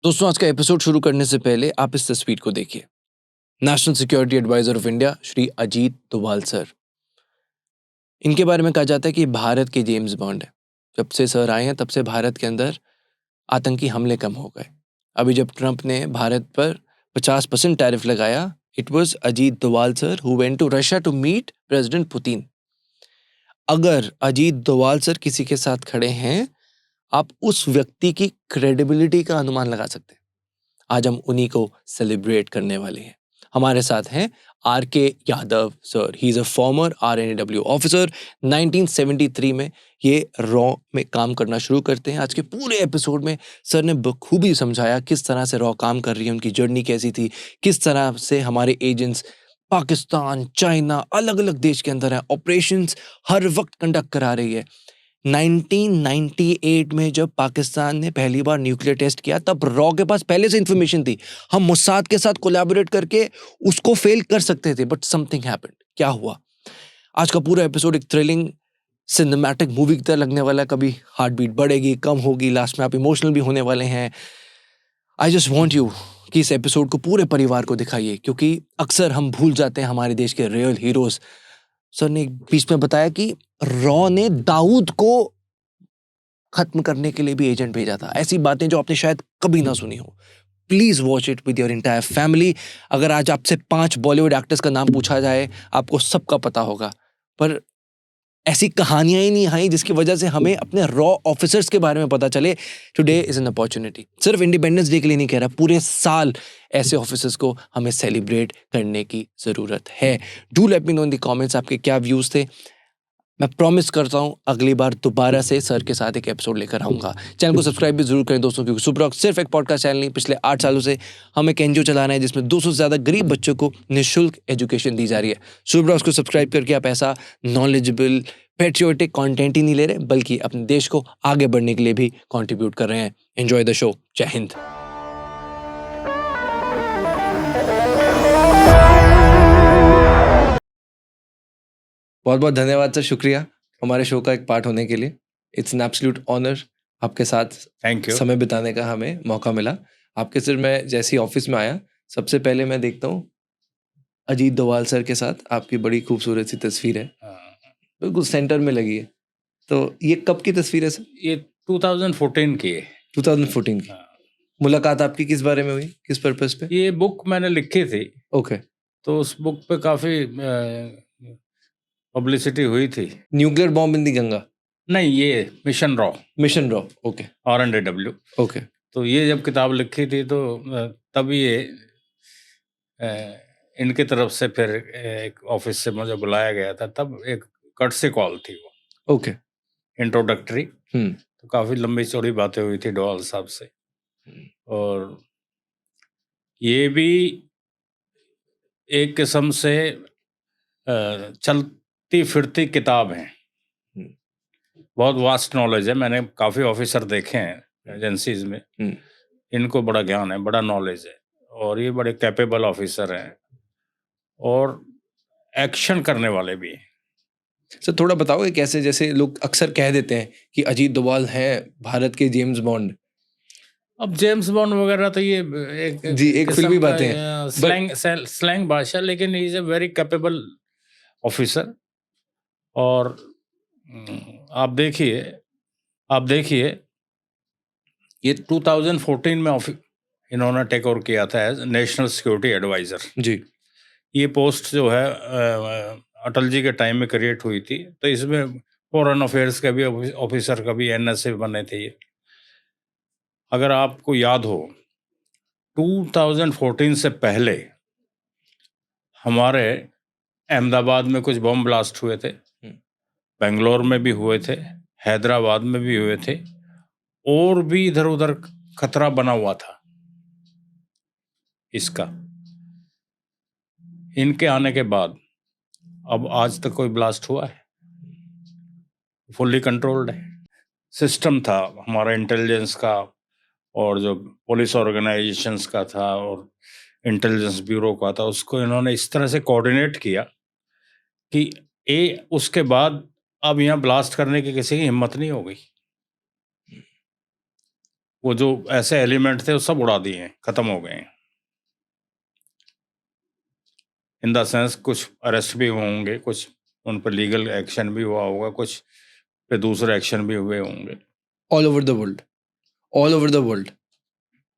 दोस्तों, आज का एपिसोड शुरू करने से पहले आप इस तस्वीर को देखिए। National security adviser of India Shri Ajit Doval sir. इनके बारे में कहा जाता है कि भारत के जेम्स बॉन्ड है। जब से सर आए हैं तब से भारत के अंदर आतंकी हमले कम हो गए। अभी जब ट्रंप ने भारत पर 50% टैरिफ लगाया, it was Ajit Doval sir who went to Russia to meet President Putin. अगर अजीत डोभाल सर किसी के साथ खड़े हैं, आप उस व्यक्ति की क्रेडिबिलिटी का अनुमान लगा सकते हैं। आज हम उन्हीं को सेलिब्रेट करने वाले हैं। हमारे साथ हैं आर के Yadav sir. He is a former RNAW officer. 1973 में ये रॉ में काम करना शुरू करते हैं। आज के पूरे एपिसोड में सर ने बखूबी समझाया किस तरह से रॉ काम कर रही है, उनकी जर्नी कैसी थी, किस तरह से हमारे एजेंट्स पाकिस्तान, चाइना, अलग अलग देश के अंदर है, ऑपरेशंस हर वक्त कंडक्ट करा रही है। 1998 में जब पाकिस्तान ने पहली बार न्यूक्लियर टेस्ट किया, तब रॉ के पास पहले से इंफॉर्मेशन थी। हम मोसाद के साथ कोलैबोरेट करके उसको फेल कर सकते थे, बट समथिंग हैपेंड। क्या हुआ? आज का पूरा एपिसोड एक थ्रिलिंग सिनेमैटिक मूवी की तरह लगने वाला है। कभी हार्ट बीट बढ़ेगी, कम होगी, लास्ट में आप इमोशनल भी होने वाले हैं। आई जस्ट वॉन्ट यू कि इस एपिसोड को पूरे परिवार को दिखाइए, क्योंकि अक्सर हम भूल जाते हैं हमारे देश के रियल हीरोज। सर ने बीच में बताया कि रॉ ने दाऊद को खत्म करने के लिए भी एजेंट भेजा था। ऐसी बातें जो आपने शायद कभी ना सुनी हो। Please watch it with your entire family. अगर आज आपसे 5 बॉलीवुड एक्टर्स का नाम पूछा जाए, आपको सबका पता होगा, पर ऐसी कहानियां ही नहीं आई जिसकी वजह से हमें अपने रॉ ऑफिसर्स के बारे में पता चले। Today is an opportunity. सिर्फ इंडिपेंडेंस डे के लिए नहीं कह रहा, पूरे साल ऐसे ऑफिसर्स को हमें सेलिब्रेट करने की जरूरत है। Do let me know in the comments आपके क्या व्यूज थे। मैं प्रॉमिस करता हूँ अगली बार दोबारा से सर के साथ एक एपिसोड लेकर आऊंगा। चैनल को सब्सक्राइब भी जरूर करें दोस्तों, क्योंकि सुपर रॉक सिर्फ एक पॉडकास्ट चैनल नहीं, पिछले 8 सालों से हम एक एनजीओ चला रहे हैं जिसमें 200 से ज्यादा गरीब बच्चों को निःशुल्क एजुकेशन दी जा रही है। सुपर रॉक्स को सब्सक्राइब करके आप ऐसा नॉलेजेबल पेट्रियोटिक कंटेंट ही नहीं ले रहे, बल्कि अपने देश को आगे बढ़ने के लिए भी कंट्रीब्यूट कर रहे हैं। Enjoy the show. जय हिंद। बहुत बहुत धन्यवाद सर, शुक्रिया हमारे शो का एक पार्ट होने के लिए। इट्स एन एब्सोल्यूट ऑनर आपके साथ थैंक यू। समय बिताने का हमें मौका मिला। आपके सर मैं जैसे ही ऑफिस में आया, सबसे पहले मैं देखता हूँ अजीत डोभाल सर के साथ आपकी बड़ी खूबसूरत सी तस्वीर है, बिल्कुल सेंटर में लगी है। तो ये कब की तस्वीर है सर? ये 2014 की है। 2014 की। मुलाकात आपकी किस बारे में हुई, किस पर्पस पे? ये बुक मैंने लिखी थी, ओके। तो उस बुक पे काफी पब्लिसिटी हुई थी। न्यूक्लियर बॉम्ब इन दी गंगा? नहीं, ये mission raw, mission raw. Okay. RNAW। Okay. तो ये जब किताब लिखी थी तो तब ये इनके तरफ से फिर एक ऑफिस से मुझे बुलाया गया था। तब एक कर्टसी कॉल थी वो, ओके। इंट्रोडक्टरी। तो काफी लंबी चौड़ी बातें हुई थी डोभाल साहब से। और ये भी एक किस्म से चलती फिरती किताब है। बहुत वास्ट नॉलेज है। मैंने काफ़ी ऑफिसर देखे हैं एजेंसीज में, इनको बड़ा ज्ञान है, बड़ा नॉलेज है, और ये बड़े कैपेबल ऑफिसर हैं और एक्शन करने वाले भी हैं। सर थोड़ा बताओगे कैसे, जैसे लोग अक्सर कह देते हैं कि अजीत डोभाल है भारत के जेम्स बॉन्ड। अब जेम्स बॉन्ड वगैरह तो ये एक फिल्मी बातें हैं, स्लैंग भाषा, लेकिन he is a very capable officer. और आप देखिए ये 2014 में इन्होंने टेक ओवर किया था एज नेशनल सिक्योरिटी एडवाइजर जी। ये पोस्ट जो है अटल जी के टाइम में क्रिएट हुई थी। तो इसमें फॉरेन अफेयर्स का भी ऑफिसर का भी NSA बने थे ये। अगर आपको याद हो, 2014 से पहले हमारे अहमदाबाद में कुछ बम ब्लास्ट हुए थे, बेंगलोर में भी हुए थे, हैदराबाद में भी हुए थे, और भी इधर उधर खतरा बना हुआ था इसका। इनके आने के बाद अब आज तक कोई ब्लास्ट हुआ है? फुल्ली कंट्रोल्ड है। सिस्टम था हमारा इंटेलिजेंस का, और जो पुलिस ऑर्गेनाइजेशंस का था, और इंटेलिजेंस ब्यूरो का था, उसको इन्होंने इस तरह से कोऑर्डिनेट किया कि उसके बाद अब यहाँ ब्लास्ट करने की किसी की हिम्मत नहीं हो गई। वो जो ऐसे एलिमेंट थे वो सब उड़ा दिए हैं, खत्म हो गए हैं। इन द सेंस कुछ अरेस्ट भी होंगे, कुछ उन पर लीगल एक्शन भी हुआ होगा, कुछ पे दूसरे एक्शन भी हुए होंगे। All over the world, all over the world.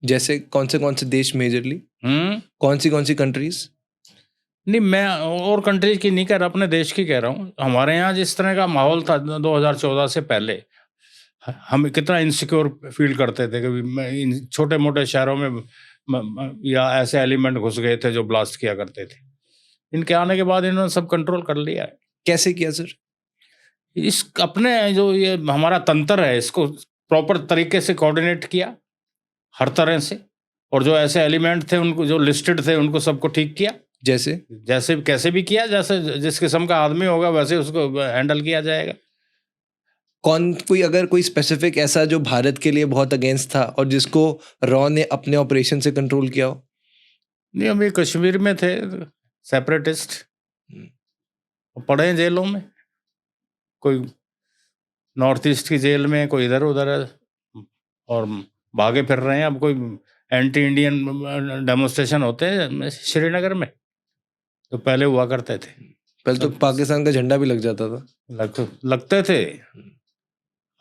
जैसे कौन से देश मेजरली, कौन सी कंट्रीज? नहीं, मैं और कंट्रीज की नहीं कह रहा, अपने देश की कह रहा हूँ। हमारे यहाँ जिस तरह का माहौल था 2014 से पहले, हम कितना इनसिक्योर फील करते थे कि इन छोटे मोटे शहरों में या ऐसे एलिमेंट घुस गए थे जो ब्लास्ट किया करते थे। इनके आने के बाद इन्होंने सब कंट्रोल कर लिया है। कैसे किया सर? इस अपने जो ये हमारा तंत्र है, इसको प्रॉपर तरीके से कोऑर्डिनेट किया हर तरह से, और जो ऐसे एलिमेंट थे उनको, जो लिस्टेड थे, उनको सबको ठीक किया। जैसे कैसे भी किया, जैसे जिस किस्म का आदमी होगा वैसे उसको हैंडल किया जाएगा। अगर कोई स्पेसिफिक ऐसा जो भारत के लिए बहुत अगेंस्ट था और जिसको रॉ ने अपने ऑपरेशन से कंट्रोल किया हो? नहीं, अभी कश्मीर में थे सेपरेटिस्ट, पड़े हैं जेलों में, कोई नॉर्थ ईस्ट की जेल में, कोई इधर उधर है, और भागे फिर रहे हैं। अब कोई एंटी इंडियन डेमोन्स्ट्रेशन होते हैं श्रीनगर में, तो पहले हुआ करते थे। पहले तो पाकिस्तान का झंडा भी लग जाता था। लगते थे,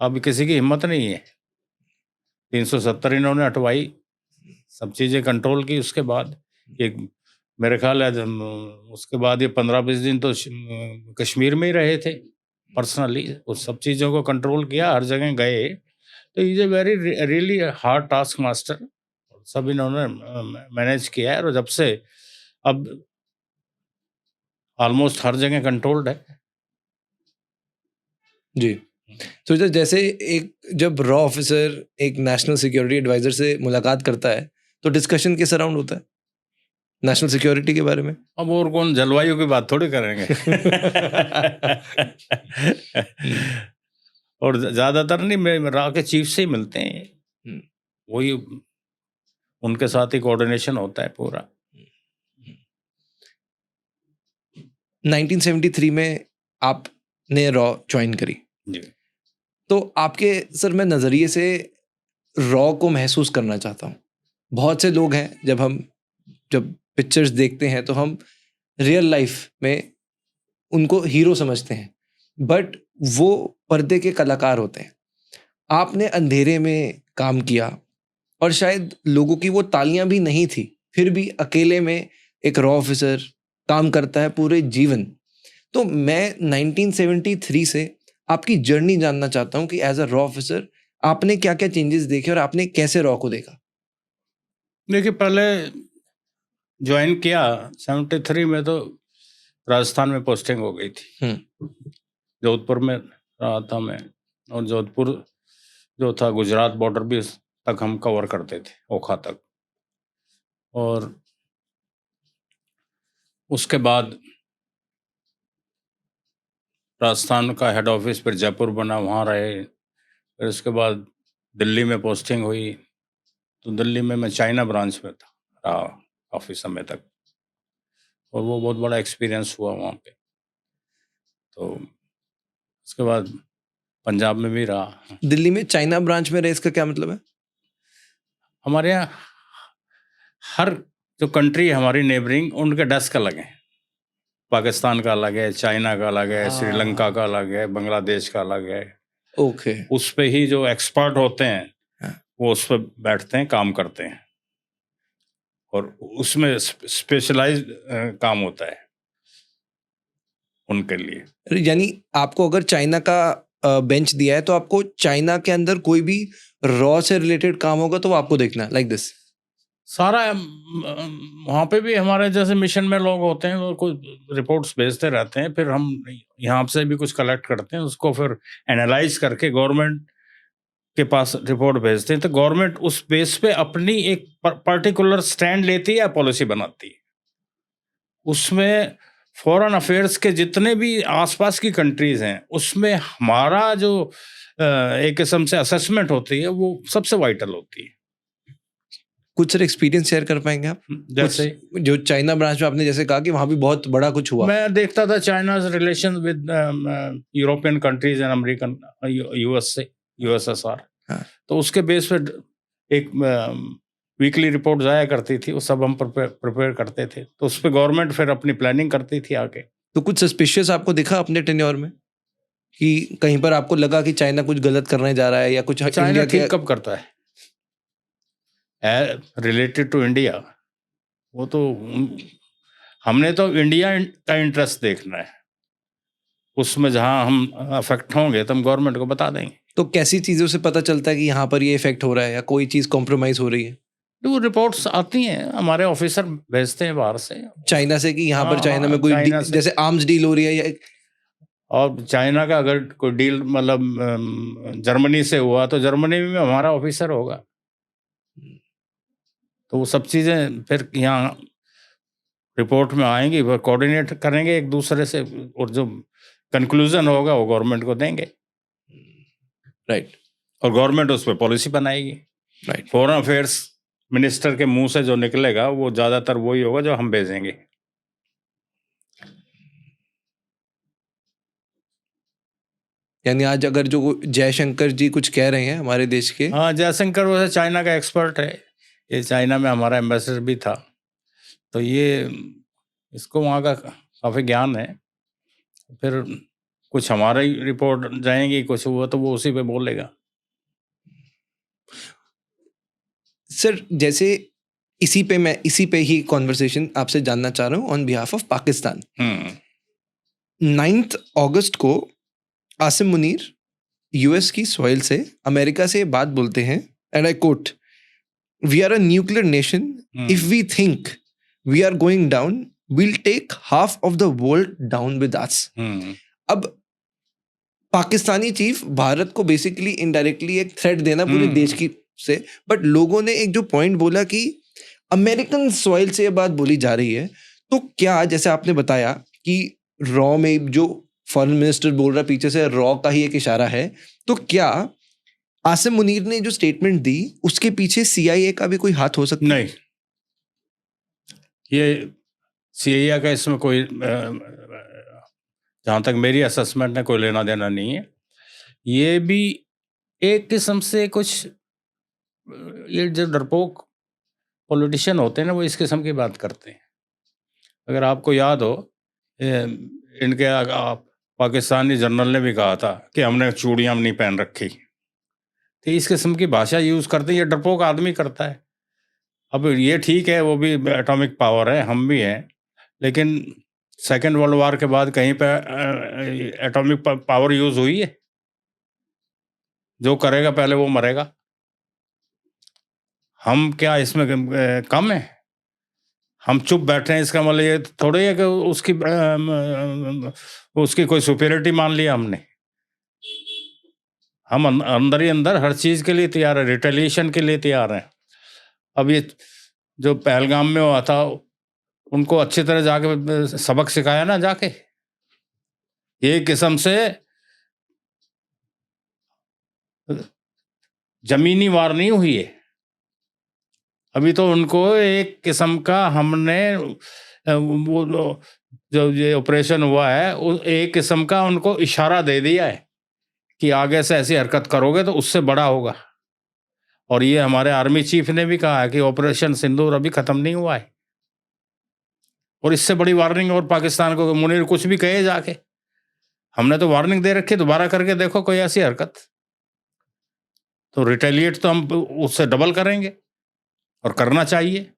अब किसी की हिम्मत नहीं है। 370 इन्होंने हटवाई, सब चीज़ें कंट्रोल की। उसके बाद एक मेरे ख्याल है उसके बाद ये 15-20 दिन तो कश्मीर में ही रहे थे पर्सनली, उस सब चीज़ों को कंट्रोल किया, हर जगह गए। तो is a very really hard task master, सब इन्होंने मैनेज किया है, और जब से अब ऑलमोस्ट हर जगह कंट्रोल्ड है जी। तो जैसे जब रॉ ऑफिसर एक नेशनल सिक्योरिटी एडवाइजर से मुलाकात करता है तो डिस्कशन किस अराउंड होता है नेशनल सिक्योरिटी के बारे में? अब और कौन, जलवायु की बात थोड़ी करेंगे। और ज्यादातर नहीं, मैं रॉ के चीफ से ही मिलते हैं, वही उनके साथ ही कोऑर्डिनेशन होता है पूरा। 1973 में आपने रॉ ज्वाइन करी जी। तो आपके सर मैं नज़रिए से रॉ को महसूस करना चाहता हूँ। बहुत से लोग हैं, जब पिक्चर्स देखते हैं तो हम रियल लाइफ में उनको हीरो समझते हैं, बट वो पर्दे के कलाकार होते हैं। आपने अंधेरे में काम किया और शायद लोगों की वो तालियां भी नहीं थी, फिर भी अकेले में एक रॉ ऑफिसर काम करता है पूरे जीवन। तो मैं 1973 से आपकी जर्नी जानना चाहता हूं कि एज अ रॉ ऑफिसर आपने क्या क्या चेंजेस देखे और आपने कैसे रॉ को देखा? देखिए, पहले ज्वाइन किया 73 में तो राजस्थान में पोस्टिंग हो गई थी। जोधपुर में रहा था मैं, और जोधपुर जो था गुजरात बॉर्डर भी तक हम कवर करते थे, ओखा तक। और उसके बाद राजस्थान का हेड ऑफिस फिर जयपुर बना, वहाँ रहे। फिर उसके बाद दिल्ली में पोस्टिंग हुई, तो दिल्ली में मैं चाइना ब्रांच में था, रहा काफ़ी समय तक, और वो बहुत बड़ा एक्सपीरियंस हुआ वहाँ पे। तो उसके बाद पंजाब में भी रहा। दिल्ली में चाइना ब्रांच में रहे, इसका क्या मतलब है? हमारे यहाँ हर जो कंट्री है हमारी नेबरिंग, उनके डेस्क अलग हैं। पाकिस्तान का अलग है, चाइना का अलग है, श्रीलंका का अलग है, बांग्लादेश का अलग है। ओके। उस पे ही जो एक्सपर्ट होते हैं वो उस पर बैठते हैं, काम करते हैं, और उसमें स्पेशलाइज्ड काम होता है उनके लिए। यानी आपको अगर चाइना का बेंच दिया है तो आपको चाइना के अंदर कोई भी रॉ से रिलेटेड काम होगा तो वो आपको देखना है, लाइक दिस सारा। वहाँ पे भी हमारे जैसे मिशन में लोग होते हैं, वो कुछ रिपोर्ट्स भेजते रहते हैं, फिर हम यहाँ से भी कुछ कलेक्ट करते हैं, उसको फिर एनालाइज करके गवर्नमेंट के पास रिपोर्ट भेजते हैं। तो गवर्नमेंट उस बेस पे अपनी एक पर्टिकुलर स्टैंड लेती है या पॉलिसी बनाती है। उसमें फॉरेन अफेयर्स के जितने भी आसपास की कंट्रीज हैं, उसमें हमारा जो एक किस्म से असेसमेंट होती है वो सबसे वाइटल होती है। कुछ सर एक्सपीरियंस शेयर कर पाएंगे आप? जैसे जो चाइना ब्रांच में आपने जैसे कहा कि वहाँ भी बहुत बड़ा कुछ हुआ। मैं देखता था चाइना's relation with European countries and American USA, USSR. तो उसके बेस पे एक वीकली रिपोर्ट जाया करती थी, वो सब हम प्रिपेयर करते थे, तो उस पर गवर्नमेंट फिर अपनी प्लानिंग करती थी आके। तो कुछ सस्पिशियस आपको दिखा अपने टेन्योर में कि कहीं पर आपको लगा कि चाइना कुछ गलत करने जा रहा है या कुछ चाइना इंडिया ठीक के? कब करता है रिलेटेड टू इंडिया? वो तो हमने तो इंडिया का इंटरेस्ट देखना है, उसमें जहां हम अफेक्ट होंगे तो हम गवर्नमेंट को बता देंगे। तो कैसी चीजों से पता चलता है कि यहाँ पर ये इफेक्ट हो रहा है या कोई चीज कॉम्प्रोमाइज हो रही है? वो रिपोर्ट्स आती हैं, हमारे ऑफिसर भेजते हैं बाहर से, चाइना से कि यहाँ पर हाँ, चाइना में कोई चाइना से। जैसे आर्म्स डील हो रही है या और चाइना का अगर कोई डील मतलब जर्मनी से हुआ तो जर्मनी में हमारा ऑफिसर होगा, तो वो सब चीज़ें फिर यहाँ रिपोर्ट में आएंगी, वो कोऑर्डिनेट करेंगे एक दूसरे से, और जो कंक्लूजन होगा वो गवर्नमेंट को देंगे। राइट। और गवर्नमेंट उस पर पॉलिसी बनाएगी। राइट। फॉरेन अफेयर्स मिनिस्टर के मुंह से जो निकलेगा वो ज़्यादातर वही होगा जो हम भेजेंगे। यानी आज अगर जो जयशंकर जी कुछ कह रहे हैं हमारे देश के, हाँ, जयशंकर वैसे चाइना का एक्सपर्ट है, ये चाइना में हमारा एम्बेसडर भी था, तो ये इसको वहाँ का काफ़ी ज्ञान है। फिर कुछ हमारी रिपोर्ट जाएंगी, कुछ हुआ तो वो उसी पे बोलेगा। सर जैसे इसी पे ही कॉन्वर्सेशन आपसे जानना चाह रहा हूँ ऑन बिहाफ ऑफ पाकिस्तान। 9 अगस्त को आसिम मुनीर यूएस की सॉइल से अमेरिका से बात बोलते हैं, and I quote, we are a nuclear nation, if we think we are going down we'll take half of the world down with us. अब पाकिस्तानी चीफ भारत को बेसिकली इनडायरेक्टली एक थ्रेट देना पूरे देश की से, बट लोगों ने एक जो पॉइंट बोला कि अमेरिकन सॉइल से ये बात बोली जा रही है, तो क्या जैसे आपने बताया कि रॉ में जो फॉरेन मिनिस्टर बोल रहा पीछे से रॉ का ही एक इशारा है, तो क्या आसिम मुनीर ने जो स्टेटमेंट दी उसके पीछे CIA का भी कोई हाथ हो सकता है? नहीं, ये CIA का इसमें कोई, जहाँ तक मेरी असेसमेंट है, कोई लेना देना नहीं है। ये भी एक किस्म से कुछ, ये जो डरपोक पॉलिटिशियन होते हैं ना, वो इस किस्म की बात करते हैं। अगर आपको याद हो, इनके पाकिस्तानी जनरल ने भी कहा था कि हमने चूड़ियाँ नहीं पहन रखी, तो इस किस्म की भाषा यूज़ करते हैं, ये डरपोक आदमी करता है। अब ये ठीक है, वो भी एटॉमिक पावर है, हम भी हैं, लेकिन सेकेंड वर्ल्ड वॉर के बाद कहीं पे एटॉमिक पावर यूज़ हुई है? जो करेगा पहले वो मरेगा। हम क्या इसमें कम है? हम चुप बैठे हैं, इसका मतलब ये थोड़ी है कि उसकी कोई सुपीरियरिटी मान लिया हमने। हम अंदर ही अंदर हर चीज़ के लिए तैयार है, रिटेलिएशन के लिए तैयार हैं। अब ये जो पहलगाम में हुआ था, उनको अच्छी तरह जाके सबक सिखाया ना जाके, ये किस्म से जमीनी वार नहीं हुई है। अभी तो उनको एक किस्म का हमने वो जो ये ऑपरेशन हुआ है, एक किस्म का उनको इशारा दे दिया है कि आगे से ऐसी हरकत करोगे तो उससे बड़ा होगा। और ये हमारे आर्मी चीफ ने भी कहा है कि ऑपरेशन सिंदूर अभी ख़त्म नहीं हुआ है, और इससे बड़ी वार्निंग और पाकिस्तान को मुनीर कुछ भी कहे जाके, हमने तो वार्निंग दे रखी, दोबारा करके देखो कोई ऐसी हरकत, तो रिटेलिएट तो हम उससे डबल करेंगे, और करना चाहिए।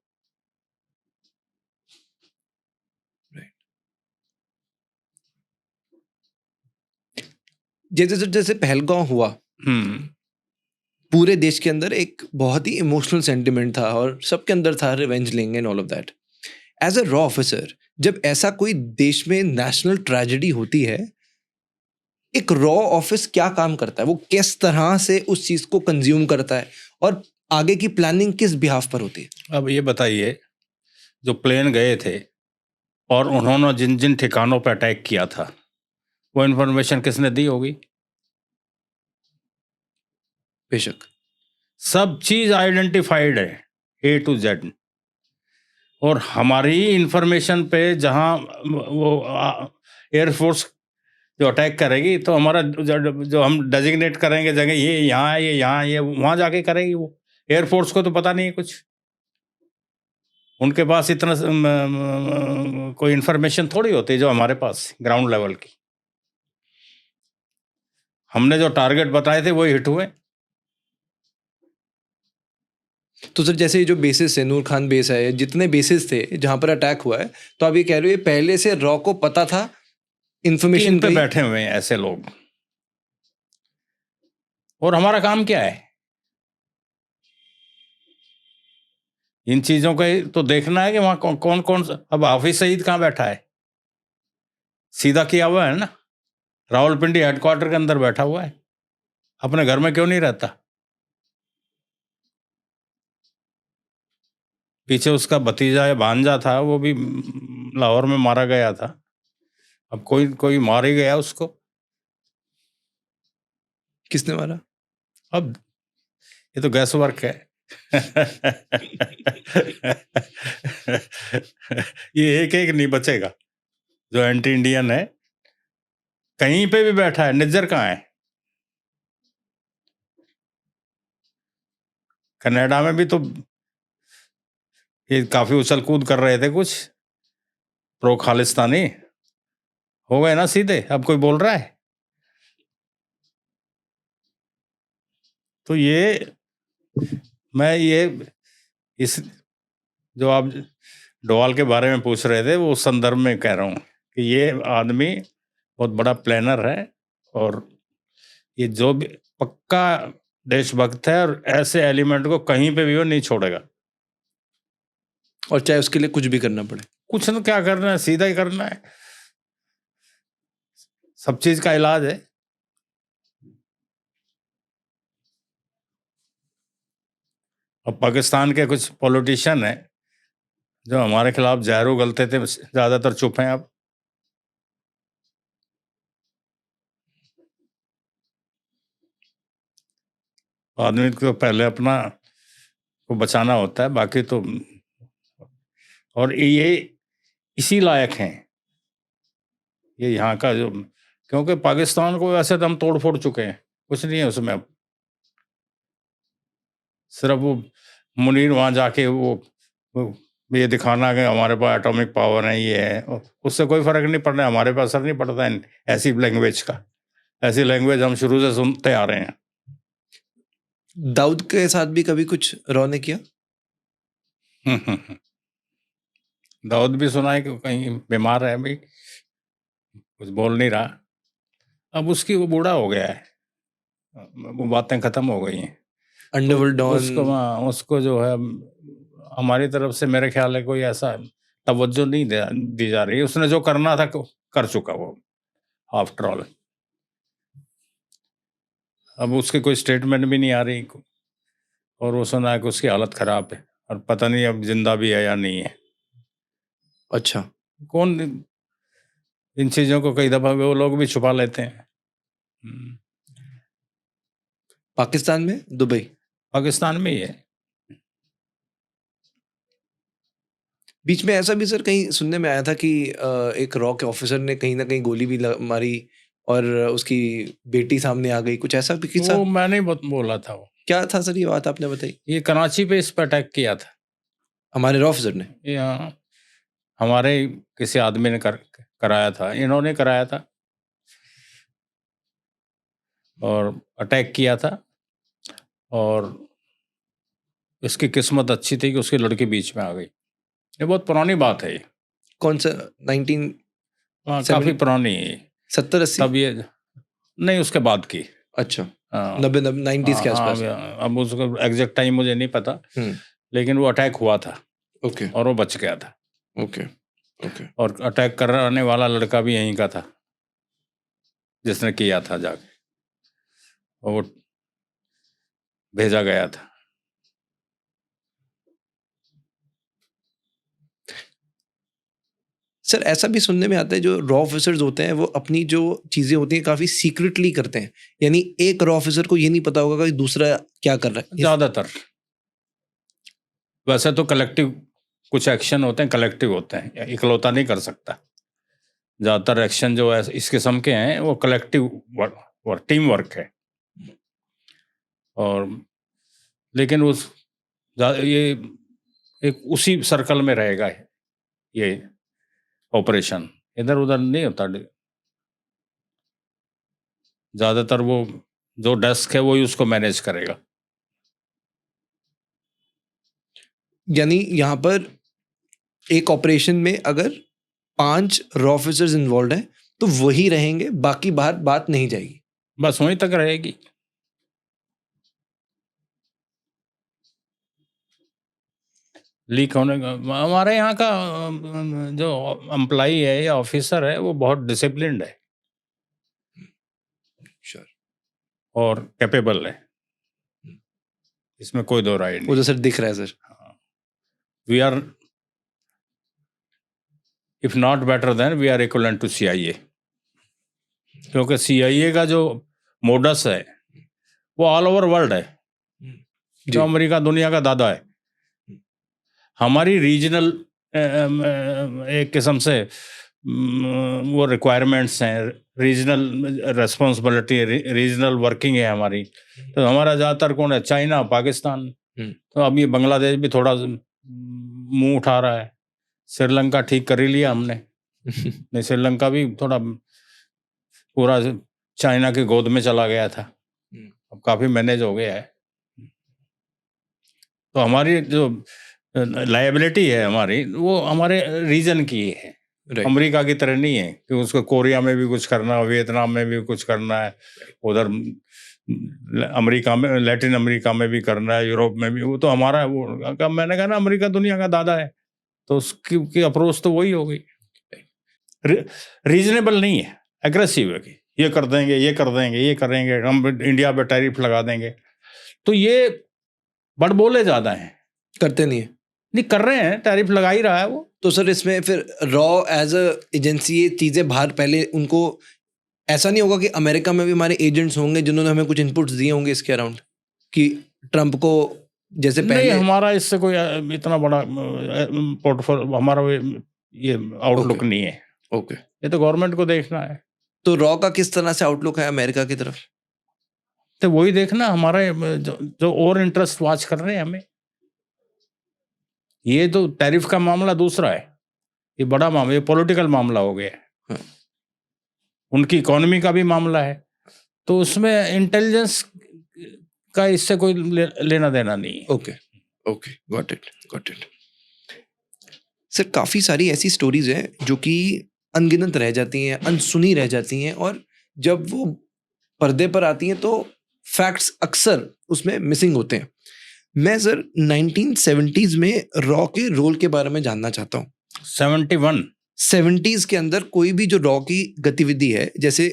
जैसे पहलगाम हुआ, पूरे देश के अंदर एक बहुत ही इमोशनल सेंटिमेंट था और सबके अंदर था रिवेंज लेंगे and all of that. As a रॉ ऑफिसर, जब ऐसा कोई देश में नेशनल ट्रेजेडी होती है, एक रॉ ऑफिस क्या काम करता है? वो किस तरह से उस चीज को कंज्यूम करता है और आगे की प्लानिंग किस बिहाफ पर होती है? अब ये बताइए, जो प्लेन गए थे और उन्होंने जिन जिन ठिकानों पर अटैक किया था, वो इन्फॉर्मेशन किसने दी होगी? बेशक सब चीज आइडेंटिफाइड है A to Z, और हमारी इंफॉर्मेशन पे जहाँ वो एयरफोर्स जो अटैक करेगी, तो हमारा जो हम डेजिग्नेट करेंगे जगह, ये यहाँ है, ये यहाँ, ये वहाँ जाके करेगी वो, एयरफोर्स को तो पता नहीं है कुछ, उनके पास इतना कोई इंफॉर्मेशन थोड़ी होती है जो हमारे पास ग्राउंड लेवल की। हमने जो टारगेट बताए थे वही हिट हुए। तो सर जैसे ये जो बेसिस है, नूर खान बेस है, जितने बेसिस थे जहां पर अटैक हुआ है, तो आप ये कह रहे हो ये पहले से रॉ को पता था, कि इंफॉर्मेशन इन पे बैठे हुए हैं ऐसे लोग, और हमारा काम क्या है इन चीजों का तो देखना है कि वहां कौन कौन अब हाफिज सईद कहाँ बैठा है, सीधा किया हुआ है ना, रावलपिंडी हेडक्वार्टर के अंदर बैठा हुआ है, अपने घर में क्यों नहीं रहता? पीछे उसका भतीजा या भांजा था, वो भी लाहौर में मारा गया था। अब कोई मार ही गया उसको। किसने मारा? अब ये तो गैस वर्क है। ये एक एक नहीं बचेगा जो एंटी इंडियन है, कहीं पे भी बैठा है। निज्जर कहाँ है? कनाडा में भी तो ये काफी उछल कूद कर रहे थे, कुछ प्रो खालिस्तानी हो गए ना सीधे। अब कोई बोल रहा है? तो मैं इस जो आप डोवाल के बारे में पूछ रहे थे वो उस संदर्भ में कह रहा हूँ कि ये आदमी बहुत बड़ा प्लानर है, और ये जो भी पक्का देशभक्त है, और ऐसे एलिमेंट को कहीं पे भी वो नहीं छोड़ेगा। और चाहे उसके लिए कुछ भी करना पड़े। कुछ न क्या करना है, सीधा ही करना है, सब चीज का इलाज है। और पाकिस्तान के कुछ पॉलिटिशियन हैं जो हमारे खिलाफ जहर उगलते थे, ज्यादातर चुप हैं अब। आदमी को पहले अपना को बचाना होता है, बाकी तो। और ये इसी लायक हैं ये यहाँ का जो, क्योंकि पाकिस्तान को वैसे तो हम तोड़ फोड़ चुके हैं, कुछ नहीं है उसमें अब। सिर्फ वो मुनीर वहाँ जाके वो ये दिखाना कि हमारे पास एटॉमिक पावर है, ये है, उससे कोई फर्क नहीं पड़ रहा है, हमारे पास असर नहीं पड़ता है ऐसी लैंग्वेज का। ऐसी लैंग्वेज हम शुरू से सुनते आ रहे हैं। दाऊद के साथ भी कभी कुछ रॉ ने किया? दाऊद भी सुना है कि कहीं बीमार है अभी, कुछ बोल नहीं रहा। अब उसकी वो बूढ़ा हो गया है, वो बातें खत्म हो गई हैं। अंडरवर्ल्ड उसको डॉन। उसको जो है हमारी तरफ से मेरे ख्याल है कोई ऐसा तवज्जो नहीं दी जा रही है। उसने जो करना था कर चुका वो, आफ्टर ऑल। अब उसकी कोई स्टेटमेंट भी नहीं आ रही, और वो सुना है कि उसकी हालत खराब है, और पता नहीं अब जिंदा भी है या नहीं है। अच्छा। कौन इन चीजों को कई दफा वो लोग भी छुपा लेते हैं। पाकिस्तान में, दुबई? पाकिस्तान में ही है। बीच में ऐसा भी सर कहीं सुनने में आया था कि एक रॉ के ऑफिसर ने कहीं ना कहीं गोली भी मारी और उसकी बेटी सामने आ गई, कुछ ऐसा भी किस्सा? वो मैंने बोला था। वो क्या था सर ये बात आपने बताई? ये कराची पे इस पर अटैक किया था हमारे रॉ ऑफिसर ने? ये, हमारे किसी आदमी ने कराया था, इन्होंने कराया था, और अटैक किया था। और इसकी किस्मत अच्छी थी कि उसकी लड़की बीच में आ गई। ये बहुत पुरानी बात है ये। कौन सा? 1970? काफी पुरानी है। 70-80? तब ये नहीं, उसके बाद की। अच्छा, हाँ, 90s के आसपास? अब उसका एग्जैक्ट टाइम मुझे नहीं पता, लेकिन वो अटैक हुआ था। ओके। और वो बच गया था। ओके। ओके। और अटैक करने वाला लड़का भी यहीं का था जिसने किया था जाके, और वो भेजा गया था। सर ऐसा भी सुनने में आता है जो रॉ ऑफिसर्स होते हैं वो अपनी जो चीजें होती हैं काफी सीक्रेटली करते हैं, यानी एक रॉ ऑफिसर को ये नहीं पता होगा कि दूसरा क्या कर रहा है। ज्यादातर वैसे तो कलेक्टिव कुछ एक्शन होते हैं, कलेक्टिव होते हैं, इकलौता नहीं कर सकता। ज्यादातर एक्शन जो है इस किस्म के हैं वो कलेक्टिव टीम वर्क है। और लेकिन ये एक उसी सर्कल में रहेगा ये ऑपरेशन, इधर उधर नहीं होता। ज्यादातर वो जो डेस्क है वही उसको मैनेज करेगा। यानी यहाँ पर एक ऑपरेशन में अगर 5 रॉ ऑफिसर्स इन्वॉल्व हैं तो वही रहेंगे, बाकी बाहर बात नहीं जाएगी, बस वहीं तक रहेगी। लीक होने का हमारे यहाँ का जो एम्प्लॉई है या ऑफिसर है वो बहुत डिसिप्लिन्ड है श्योर, और कैपेबल है, इसमें कोई दो राय वो नहीं। तो सर दिख रहा है sir. We are if not better than we are equivalent to CIA, क्योंकि CIA का जो मोडस है वो ऑल ओवर वर्ल्ड है। जो अमेरिका दुनिया का दादा है, हमारी रीजनल एक किस्म से वो रिक्वायरमेंट्स हैं, रीजनल रेस्पॉन्सिबिलिटी, रीजनल वर्किंग है हमारी। तो हमारा ज़्यादातर कौन है, चाइना, पाकिस्तान। तो अब ये बांग्लादेश भी थोड़ा मुंह उठा रहा है। श्रीलंका ठीक कर ही लिया हमने, नहीं श्रीलंका भी थोड़ा पूरा चाइना की गोद में चला गया था, अब काफ़ी मैनेज हो गया है। तो हमारी जो लायबिलिटी है हमारी, वो हमारे रीजन की है, अमेरिका की तरह नहीं है कि उसको कोरिया में भी कुछ करना है, वियतनाम में भी कुछ करना है, उधर अमेरिका में, लैटिन अमेरिका में भी करना है, यूरोप में भी। वो तो हमारा है। वो मैंने कहा ना, अमेरिका दुनिया का दादा है, तो उसकी अप्रोच तो वही होगी। रीजनेबल नहीं है, एग्रेसिव है कि ये कर देंगे, ये कर देंगे, ये करेंगे, हम इंडिया पे टैरिफ लगा देंगे। तो ये बड़ बोले ज़्यादा हैं, करते नहीं है। नहीं कर रहे हैं, टैरिफ लगा ही रहा है वो। तो सर इसमें फिर रॉ एज अ एजेंसी ये चीज़ें बाहर पहले उनको, ऐसा नहीं होगा कि अमेरिका में भी हमारे एजेंट्स होंगे जिन्होंने हमें कुछ इनपुट्स दिए होंगे इसके अराउंड, कि ट्रंप को जैसे पहले? नहीं, हमारा इससे कोई इतना बड़ा पोर्टफोलियो, हमारा ये आउटलुक नहीं है। ओके, ये तो गवर्नमेंट को देखना है। तो रॉ का किस तरह से आउटलुक है अमेरिका की तरफ? तो वही देखना, हमारे जो और इंटरेस्ट वॉच कर रहे हैं हमें। ये तो टैरिफ का मामला दूसरा है, ये बड़ा मामला, ये पॉलिटिकल मामला हो गया। उनकी इकोनॉमी का भी मामला है, तो उसमें इंटेलिजेंस का इससे कोई लेना देना नहीं। Okay okay, got it. Sir काफ़ी सारी ऐसी स्टोरीज हैं जो कि अनगिनत रह जाती हैं, अनसुनी रह जाती हैं, और जब वो पर्दे पर आती हैं तो फैक्ट्स अक्सर उसमें मिसिंग होते हैं। मैं सर 1970s में रॉ के रोल के बारे में जानना चाहता हूँ। 70s के अंदर कोई भी जो रॉ की गतिविधि है, जैसे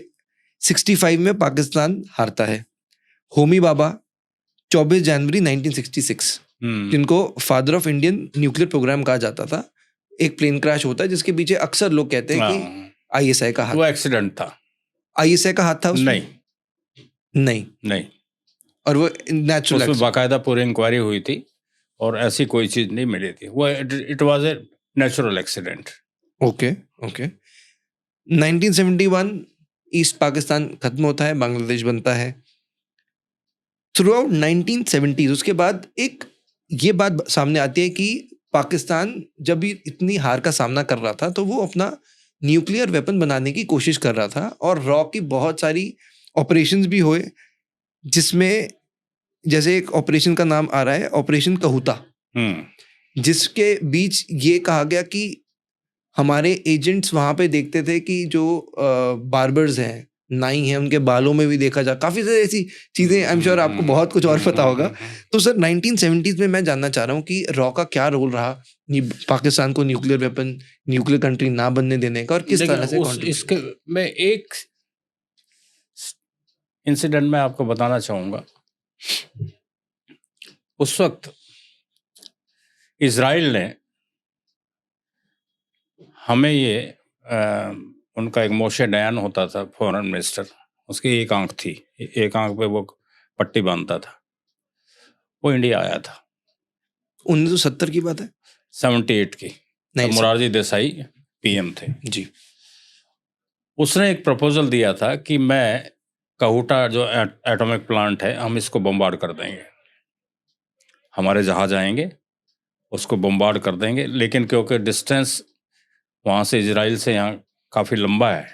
65 में पाकिस्तान हारता है, होमी बाबा 24 जनवरी 1966, जिनको father of Indian nuclear programme कहा जाता था, एक प्लेन क्रैश होता है जिसके पीछे अक्सर लोग कहते हैं कि ISI का हाथ, वो एक्सीडेंट था। ISI का हाथ था उसमें? नहीं, और वो नेचुरल, उसमें बाकायदा पूरी इंक्वायरी हुई थी और ऐसी कोई चीज नहीं मिली थी। वो it was a natural accident. Okay 1971 east Pakistan खत्म होता है, बांग्लादेश बनता है। थ्रू आउट 1970s उसके बाद एक ये बात सामने आती है कि पाकिस्तान जब भी इतनी हार का सामना कर रहा था तो वो अपना न्यूक्लियर वेपन बनाने की कोशिश कर रहा था, और रॉ की बहुत सारी ऑपरेशंस भी हुए, जिसमें जैसे एक ऑपरेशन का नाम आ रहा है ऑपरेशन कहूता, जिसके बीच ये कहा गया कि हमारे एजेंट्स वहां पे देखते थे कि जो बार्बर्स हैं, नाई हैं, उनके बालों में भी देखा जा, काफी सारी ऐसी चीजें। आई एम श्योर आपको बहुत कुछ और पता होगा। तो सर 1970s में मैं जानना चाह रहा हूँ कि रॉ का क्या रोल रहा पाकिस्तान को न्यूक्लियर वेपन, न्यूक्लियर कंट्री ना बनने देने का, और किस तरह से इसके मैं एक इंसिडेंट में आपको बताना चाहूँगा। उस वक्त इजराइल ने हमें ये उनका एक मोशे डयान होता था फॉरेन मिनिस्टर, उसकी एक आंख थी, एक आंख पे वो पट्टी बांधता था, वो इंडिया आया था। 1970 की बात है? 78 की। मोरारजी देसाई PM थे जी। उसने एक प्रपोजल दिया था कि मैं कहूटा जो एटॉमिक प्लांट है, हम इसको बम्बार्ड कर देंगे। हमारे जहाज आएंगे, उसको बम्बार्ड कर देंगे। लेकिन क्योंकि डिस्टेंस वहाँ से इजराइल से यहाँ काफ़ी लंबा है,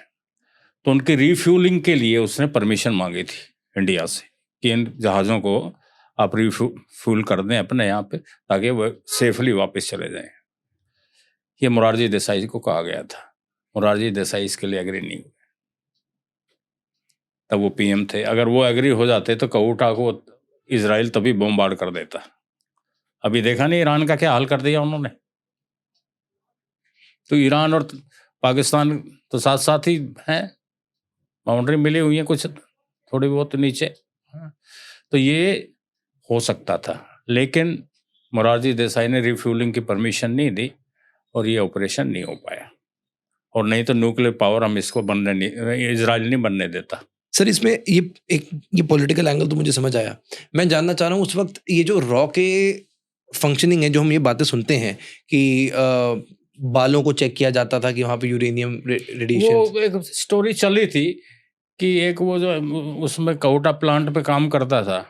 तो उनकी रीफ्यूलिंग के लिए उसने परमिशन मांगी थी इंडिया से कि इन जहाज़ों को आप रीफ्यूल कर दें अपने यहाँ पे, ताकि वह सेफली वापस चले जाएं। ये मोरारजी देसाई को कहा गया था। मोरारजी देसाई इसके लिए एग्री नहीं हुए, तब वो पीएम थे। अगर वो एग्री हो जाते तो कऊटा को इजराइल तभी बम्बार्ड कर देता। अभी देखा नहीं ईरान का क्या हाल कर दिया उन्होंने। तो ईरान और पाकिस्तान तो साथ साथ ही हैं, बाउंड्री मिली हुई है कुछ थोड़ी बहुत नीचे। तो ये हो सकता था, लेकिन मोरारजी देसाई ने रिफ्यूलिंग की परमिशन नहीं दी और ये ऑपरेशन नहीं हो पाया। और नहीं तो न्यूक्लियर पावर हम इसको बनने नहीं, इजराइल नहीं बनने देता। सर इसमें ये पॉलिटिकल एंगल तो मुझे समझ आया। मैं जानना चाह रहा हूँ उस वक्त ये जो रॉ के फंक्शनिंग है, जो हम ये बातें सुनते हैं कि बालों को चेक किया जाता था कि वहाँ पे यूरेनियम रेडिएशन, वो एक स्टोरी चली थी कि एक वो जो उसमें कऊटा प्लांट पे काम करता था,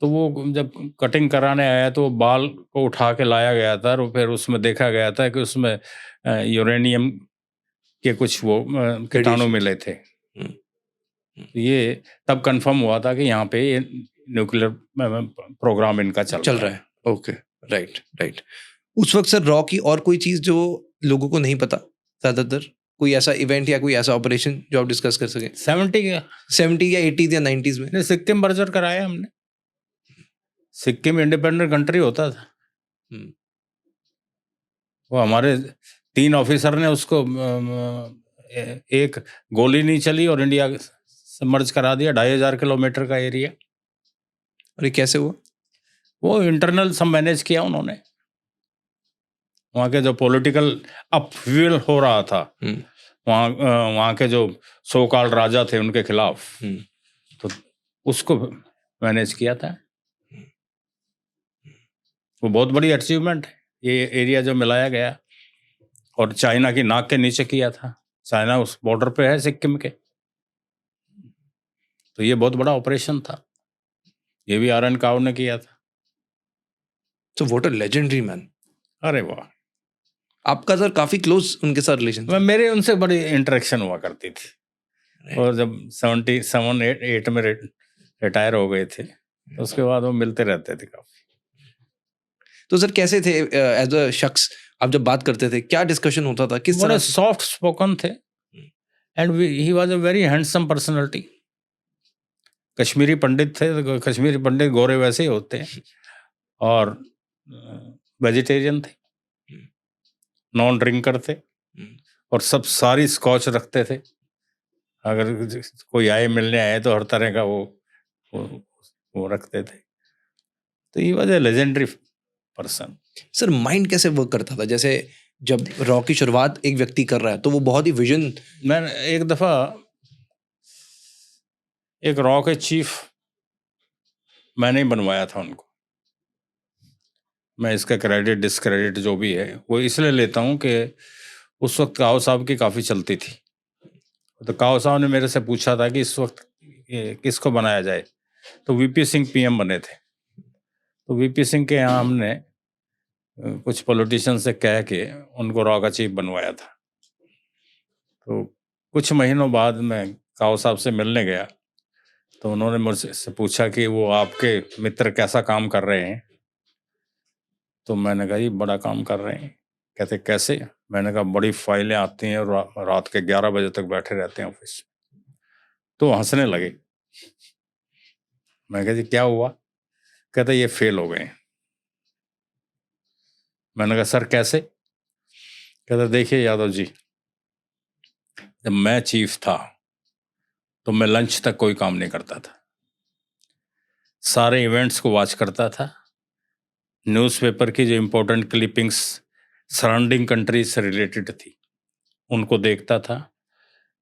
तो वो जब कटिंग कराने आया तो बाल को उठा के लाया गया था और फिर उसमें देखा गया था कि उसमें यूरेनियम के कुछ वो कीटाणु मिले थे। ये तब कंफर्म हुआ था कि यहाँ पे ये न्यूक्लियर प्रोग्राम इनका चल रहा है। Okay, right right. उस वक्त सर रॉ की और कोई चीज़ जो लोगों को नहीं पता, ज़्यादातर कोई ऐसा इवेंट या कोई ऐसा ऑपरेशन जो आप डिस्कस कर सकें? 70 या 80s या 90s में? नहीं, सिक्किम मर्जर कराया हमने। सिक्किम इंडिपेंडेंट कंट्री होता था। वो हमारे 3 ऑफिसर ने उसको एक गोली नहीं चली और इंडिया से मर्ज करा दिया, 2500 किलोमीटर का एरिया। और ये कैसे हुआ? वो इंटरनल सब मैनेज किया उन्होंने। वहाँ के जो पॉलिटिकल अपहीवल हो रहा था, वहाँ के जो सो कॉल्ड राजा थे उनके खिलाफ, तो उसको मैनेज किया था। वो बहुत बड़ी अचीवमेंट है ये एरिया जो मिलाया गया, और चाइना की नाक के नीचे किया था। चाइना उस बॉर्डर पे है सिक्किम के, तो ये बहुत बड़ा ऑपरेशन था। ये भी आर एन काव ने किया था। तो व्हाट अ लेजेंडरी मैन। अरे वाह। आपका सर काफी क्लोज उनके साथ रिलेशन था? मेरे उनसे बड़ी इंटरेक्शन हुआ करती थी। और जब 77-8 में रिटायर हो गए थे, तो उसके बाद वो मिलते रहते थे काफी। तो सर कैसे थे एज अ शख्स? आप जब बात करते थे क्या डिस्कशन होता था? किस बड़े तरह? सॉफ्ट स्पोकन थे and he was a very handsome personality. Kashmiri Pandit थे, तो कश्मीरी पंडित गोरे वैसे ही होते हैं, और वेजिटेरियन थे, नॉन ड्रिंकर थे, और सब सारी स्कॉच रखते थे। अगर कोई आए मिलने आए तो हर तरह का वो रखते थे। तो ये वजह लेजेंडरी पर्सन। सर माइंड कैसे वर्क करता था? जैसे जब रॉ की शुरुआत एक व्यक्ति कर रहा है तो वो बहुत ही विजन। मैंने एक दफा एक रॉ के चीफ मैंने ही बनवाया था उनको। मैं इसका क्रेडिट डिसक्रेडिट जो भी है वो इसलिए लेता हूँ कि उस वक्त काओ साहब की काफ़ी चलती थी। तो काओ साहब ने मेरे से पूछा था कि इस वक्त किसको बनाया जाए, तो वीपी सिंह पीएम बने थे। तो वीपी सिंह के यहाँ हमने कुछ पॉलिटिशियन से कह के उनको रॉ का चीफ बनवाया था। तो कुछ महीनों बाद मैं काओ साहब से मिलने गया, तो उन्होंने मुझसे पूछा कि वो आपके मित्र कैसा काम कर रहे हैं। तो मैंने कहा ये बड़ा काम कर रहे हैं। कहते कैसे? मैंने कहा बड़ी फाइलें आती हैं और रात के 11 बजे तक बैठे रहते हैं ऑफिस। तो हंसने लगे। मैं कहा जी क्या हुआ? कहते ये फेल हो गए। मैंने कहा सर कैसे? कहते देखिए यादव जी, जब मैं चीफ था तो मैं लंच तक कोई काम नहीं करता था, सारे इवेंट्स को वॉच करता था, न्यूज़पेपर की जो इम्पोर्टेंट क्लिपिंग्स सराउंडिंग कंट्रीज से रिलेटेड थी उनको देखता था,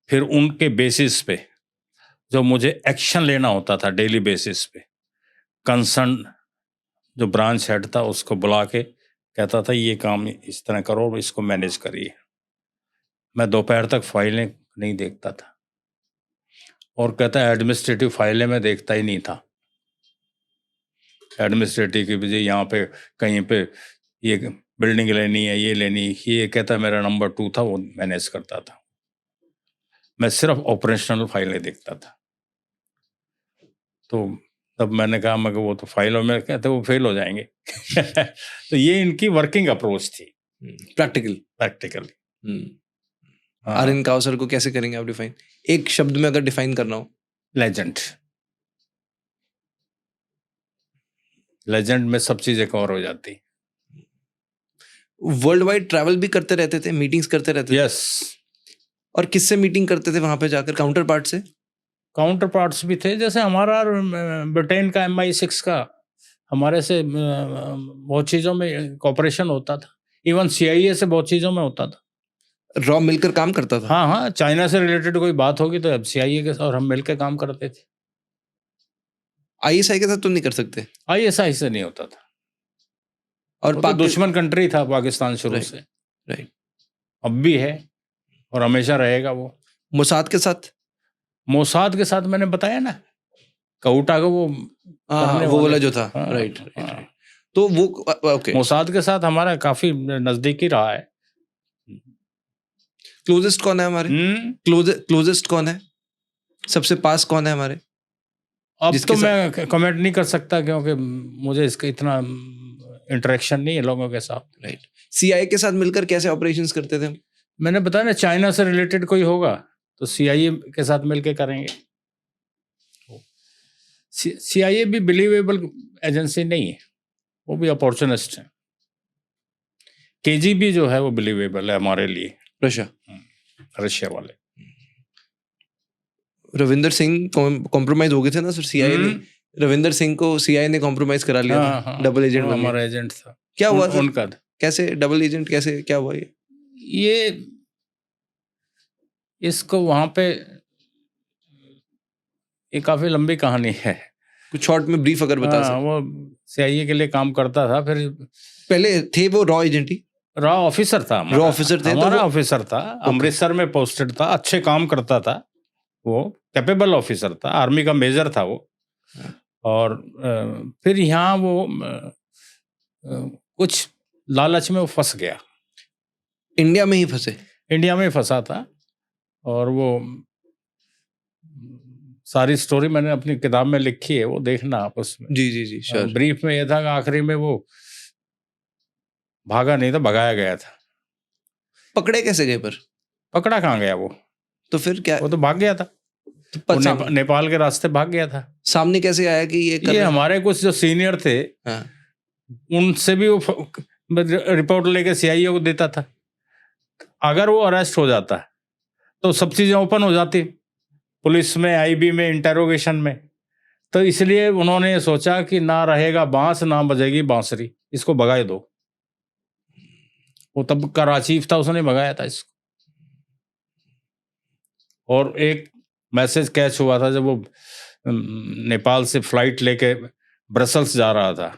फिर उनके बेसिस पे जो मुझे एक्शन लेना होता था डेली बेसिस पे, कंसर्न जो ब्रांच हेड था उसको बुला के कहता था ये काम इस तरह करो, इसको मैनेज करिए। मैं दोपहर तक फाइलें नहीं देखता था, और कहता है एडमिनिस्ट्रेटिव फाइलें मैं देखता ही नहीं था। एडमिनिस्ट्रेटिव की वजह, यहाँ पे कहीं पे ये बिल्डिंग लेनी है, ये लेनी, ये कहता मेरा नंबर 2 था, वो मैनेज करता था। मैं सिर्फ ऑपरेशनल फाइलें देखता था। तो तब मैंने कहा मैं वो तो फाइलों में कहते वो फेल हो जाएंगे। तो ये इनकी वर्किंग अप्रोच थी, प्रैक्टिकली। आर्यन काउसर को कैसे करेंगे आप डिफाइन, एक शब्द में अगर डिफाइन करना हो? लेजेंड में सब चीजें कवर हो जाती। वर्ल्ड वाइड ट्रैवल भी करते रहते थे, मीटिंग्स करते रहते थे? यस। और किससे मीटिंग करते थे वहां पे जाकर? काउंटर पार्ट से? काउंटर पार्ट्स भी थे, जैसे हमारा ब्रिटेन का MI6 का हमारे से बहुत चीज़ों में कॉपरेशन होता था, इवन CIA से बहुत चीज़ों में होता था। रॉ मिलकर काम करता था? हाँ हाँ, चाइना से रिलेटेड कोई बात होगी तो अब CIA के साथ हम मिलकर काम करते थे। ISI के साथ तो नहीं कर सकते? ISI से नहीं होता था, और तो दुश्मन कंट्री था पाकिस्तान शुरू Right. से, राइट। अब भी है और हमेशा रहेगा वो। मोसाद के साथ? मोसाद के साथ मैंने बताया ना, कऊटा को वो करने वो वाले वाला थे। जो था। हाँ, राइट हाँ। राइट। तो वो ओके, मोसाद के साथ हमारा काफी नजदीकी रहा है। क्लोजेस्ट कौन है हमारे? क्लोजेस्ट कौन है, सबसे पास कौन है हमारे? अब जिसके तो मैं कमेंट नहीं कर सकता क्योंकि मुझे इसका इतना इंटरेक्शन नहीं है लोगों के साथ। राइट। CIA के साथ मिलकर कैसे ऑपरेशंस करते थे हम? मैंने बताया ना, चाइना से रिलेटेड कोई होगा तो CIA के साथ मिलके करेंगे। CIA भी बिलीवेबल एजेंसी नहीं है, वो भी अपॉर्चुनिस्ट है। KGB जो है वो बिलीवेबल है हमारे लिए, रशिया वाले। रविंदर सिंह कॉम्प्रोमाइज हो गए थे ना सर, CIA ने रविंदर सिंह को CIA ने कॉम्प्रोमाइज करा लिया था, डबल एजेंट बन गया। हमारा एजेंट था। क्या हुआ सर? उनका कैसे डबल एजेंट, कैसे क्या हुआ ये? इसको वहां पे ये काफी लंबी कहानी है, कुछ शॉर्ट में ब्रीफ अगर बता सकते। वो CIA के लिए काम करता था, फिर पहले थे वो रॉ एजेंट ही? रॉ ऑफिसर था, रॉ ऑफिसर थे? हमारा ऑफिसर था, अमृतसर में पोस्टेड था, अच्छे काम करता था, वो कैपेबल ऑफिसर था, आर्मी का मेजर था वो। और फिर यहाँ वो कुछ लालच में वो फंस गया, इंडिया में ही फंसे? इंडिया में फंसा था। और वो सारी स्टोरी मैंने अपनी किताब में लिखी है, वो देखना आप उसमें। जी श्योर। ब्रीफ में ये था कि आखिरी में वो भागा नहीं था, भगाया गया था। पकड़े कैसे गए पर? पकड़ा कहाँ गया वो? तो फिर क्या? वो तो भाग गया था, तो नेपाल के रास्ते भाग गया था। सामने कैसे आया कि ये हमारे कुछ जो सीनियर थे, हाँ। उनसे भी वो रिपोर्ट लेके CIA को देता था। अगर वो अरेस्ट हो जाता तो सब चीजें ओपन हो जाती, पुलिस में, IB में, इंटेरोगेशन में। तो इसलिए उन्होंने सोचा कि ना रहेगा बांस ना बजेगी बांसुरी, इसको भगाए दो। वो तब का चीफ था, उसने भगाया था इसको। और एक मैसेज कैच हुआ था जब वो नेपाल से फ्लाइट लेके ब्रसल्स जा रहा था,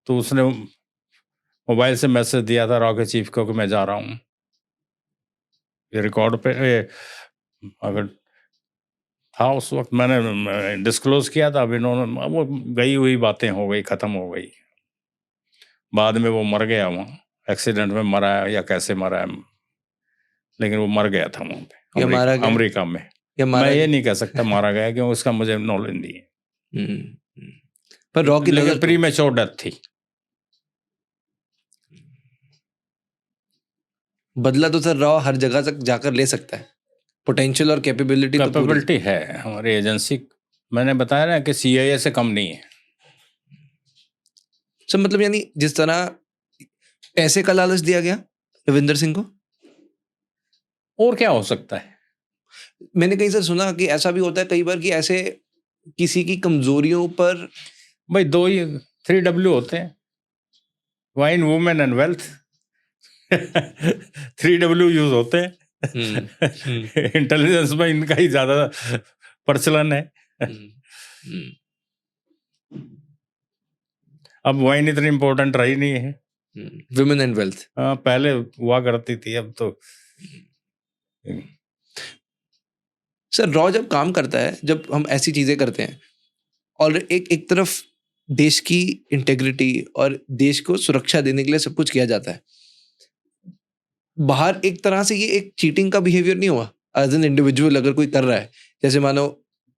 तो उसने मोबाइल से मैसेज दिया था रॉ के चीफ को कि मैं जा रहा हूँ। ये रिकॉर्ड पे अगर था उस वक्त, मैंने डिस्क्लोज किया था। अब इन्होंने, वो गई हुई बातें हो गई, खत्म हो गई। बाद में वो मर गया, वहाँ एक्सीडेंट में मरा है या कैसे मरा है, लेकिन वो मर गया था वहाँ पे, अमेरिका में। मैं ये नहीं कह सकता मारा गया क्योंकि उसका मुझे नॉलेज नहीं है, पर रॉ की लेकिन प्रीमेच्योर डेथ थी। बदला तो सर रॉ हर जगह तक जाकर ले सकता है, पोटेंशियल और कैपेबिलिटी है हमारी एजेंसी। मैंने बताया ना कि CIA से कम नहीं है सर। मतलब यानी जिस तरह पैसे का लालच दिया गया रविंदर सिंह को, और क्या हो सकता है? मैंने कहीं से सुना कि ऐसा भी होता है कई बार कि ऐसे किसी की कमजोरियों पर, भाई 3W होते हैं, wine, women and wealth. 3W use होते हैं। इंटेलिजेंस में इनका ही ज्यादा प्रचलन है। अब वाइन इतनी इम्पोर्टेंट रही नहीं है, वुमेन एंड वेल्थ पहले हुआ करती थी, अब तो। सर रॉ जब काम करता है, जब हम ऐसी चीजें करते हैं, और एक तरफ देश की इंटेग्रिटी और देश को सुरक्षा देने के लिए सब कुछ किया जाता है। बाहर एक तरह से ये एक चीटिंग का बिहेवियर नहीं हुआ एज एन इंडिविजुअल अगर कोई कर रहा है, जैसे मानो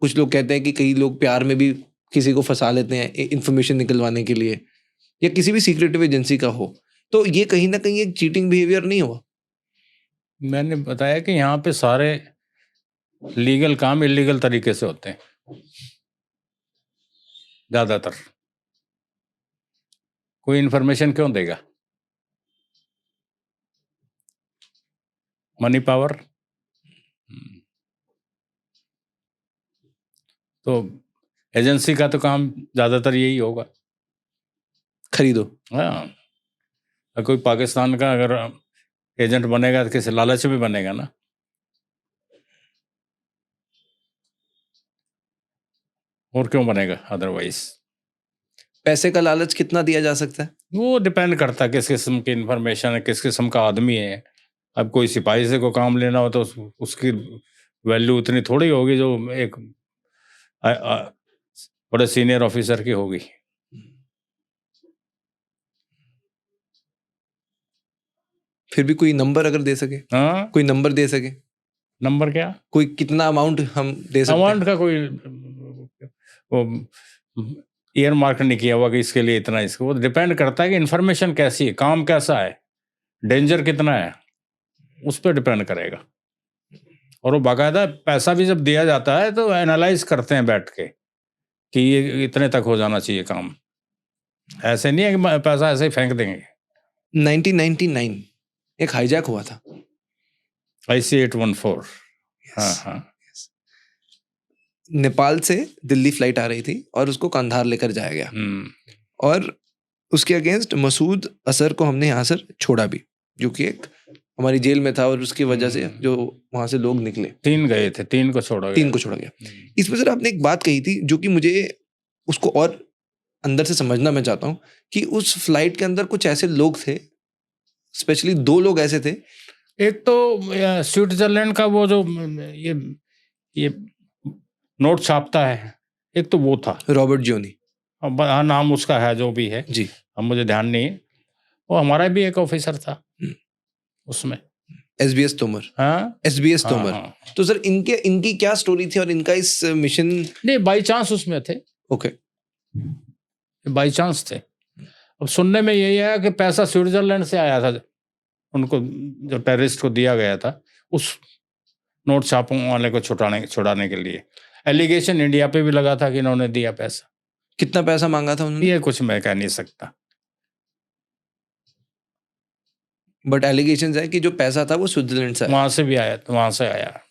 कुछ लोग कहते हैं कि कई लोग प्यार में भी किसी को फंसा लेते हैं इंफॉर्मेशन निकलवाने के लिए, या किसी भी सीक्रेटिव एजेंसी का हो, तो ये कहीं ना कहीं एक चीटिंग बिहेवियर नहीं हुआ? मैंने बताया कि यहाँ पे सारे लीगल काम इलीगल तरीके से होते हैं ज्यादातर। कोई इन्फॉर्मेशन क्यों देगा? Money power. तो एजेंसी का तो काम ज्यादातर यही होगा, खरीदो। हाँ, कोई पाकिस्तान का अगर एजेंट बनेगा तो किसी लालच में बनेगा ना। और क्यों बनेगा अदरवाइज? पैसे का लालच कितना दिया जा सकता है? वो डिपेंड करता है किस किस्म की इंफॉर्मेशन है, किस किस्म का आदमी है। अब कोई सिपाही से को काम लेना हो तो उसकी वैल्यू उतनी थोड़ी होगी जो एक बड़े सीनियर ऑफिसर की होगी। फिर भी कोई नंबर अगर दे सके, हाँ, कोई नंबर दे सके। नंबर क्या? कोई कितना अमाउंट हम दे सकते हैं? अमाउंट का कोई वो ईयर मार्क नहीं किया हुआ कि इसके लिए इतना, इसको वो डिपेंड करता है कि इन्फॉर्मेशन कैसी है, काम कैसा है, डेंजर कितना है, उस पर डिपेंड करेगा। और वो बाकायदा पैसा भी जब दिया जाता है तो एनालाइज करते हैं बैठ के कि ये इतने तक हो जाना चाहिए काम। ऐसे नहीं है कि पैसा ऐसे ही फेंक देंगे। 1999 एक हाईजैक हुआ था, IC-814। हाँ हाँ, नेपाल से दिल्ली फ्लाइट आ रही थी और उसको कंधार लेकर जाया गया, और उसके अगेंस्ट मसूद अजहर को हमने यहाँ से छोड़ा भी, जो कि एक हमारी जेल में था, और उसकी वजह से जो वहां से लोग निकले 3 गए थे, 3 को छोड़ा गया। 3 को छोड़ा गया। इसमें सर आपने एक बात कही थी जो कि मुझे उसको और अंदर से समझना मैं चाहता हूँ, कि उस फ्लाइट के अंदर कुछ ऐसे लोग थे, स्पेशली 2 लोग ऐसे थे। एक तो स्विट्जरलैंड का वो जो ये नोट छापता है, एक तो वो था रॉबर्ट जियोनी। अब हाँ, नाम उसका है जो भी है जी, अब मुझे ध्यान नहीं है। वो हमारा भी एक ऑफिसर था उसमें, SBS तोमर। हाँ SBS हाँ, तोमर। हाँ। तो सर इनकी क्या स्टोरी थी और इनका इस मिशन? नहीं, बाई चांस उसमें थे, ओके, बाई चांस थे। अब सुनने में यही आया कि पैसा स्विट्जरलैंड से आया था उनको, जो टेररिस्ट को दिया गया था उस नोट छापों वाले को छुड़ाने के लिए। एलिगेशन इंडिया पे भी लगा था कि इन्होंने दिया पैसा। कितना पैसा मांगा था उन्होंने? ये कुछ मैं कह नहीं सकता, बट एलिगेशंस है कि जो पैसा था वो स्विट्जरलैंड से आया। वहां से भी आया, तो वहां से आया।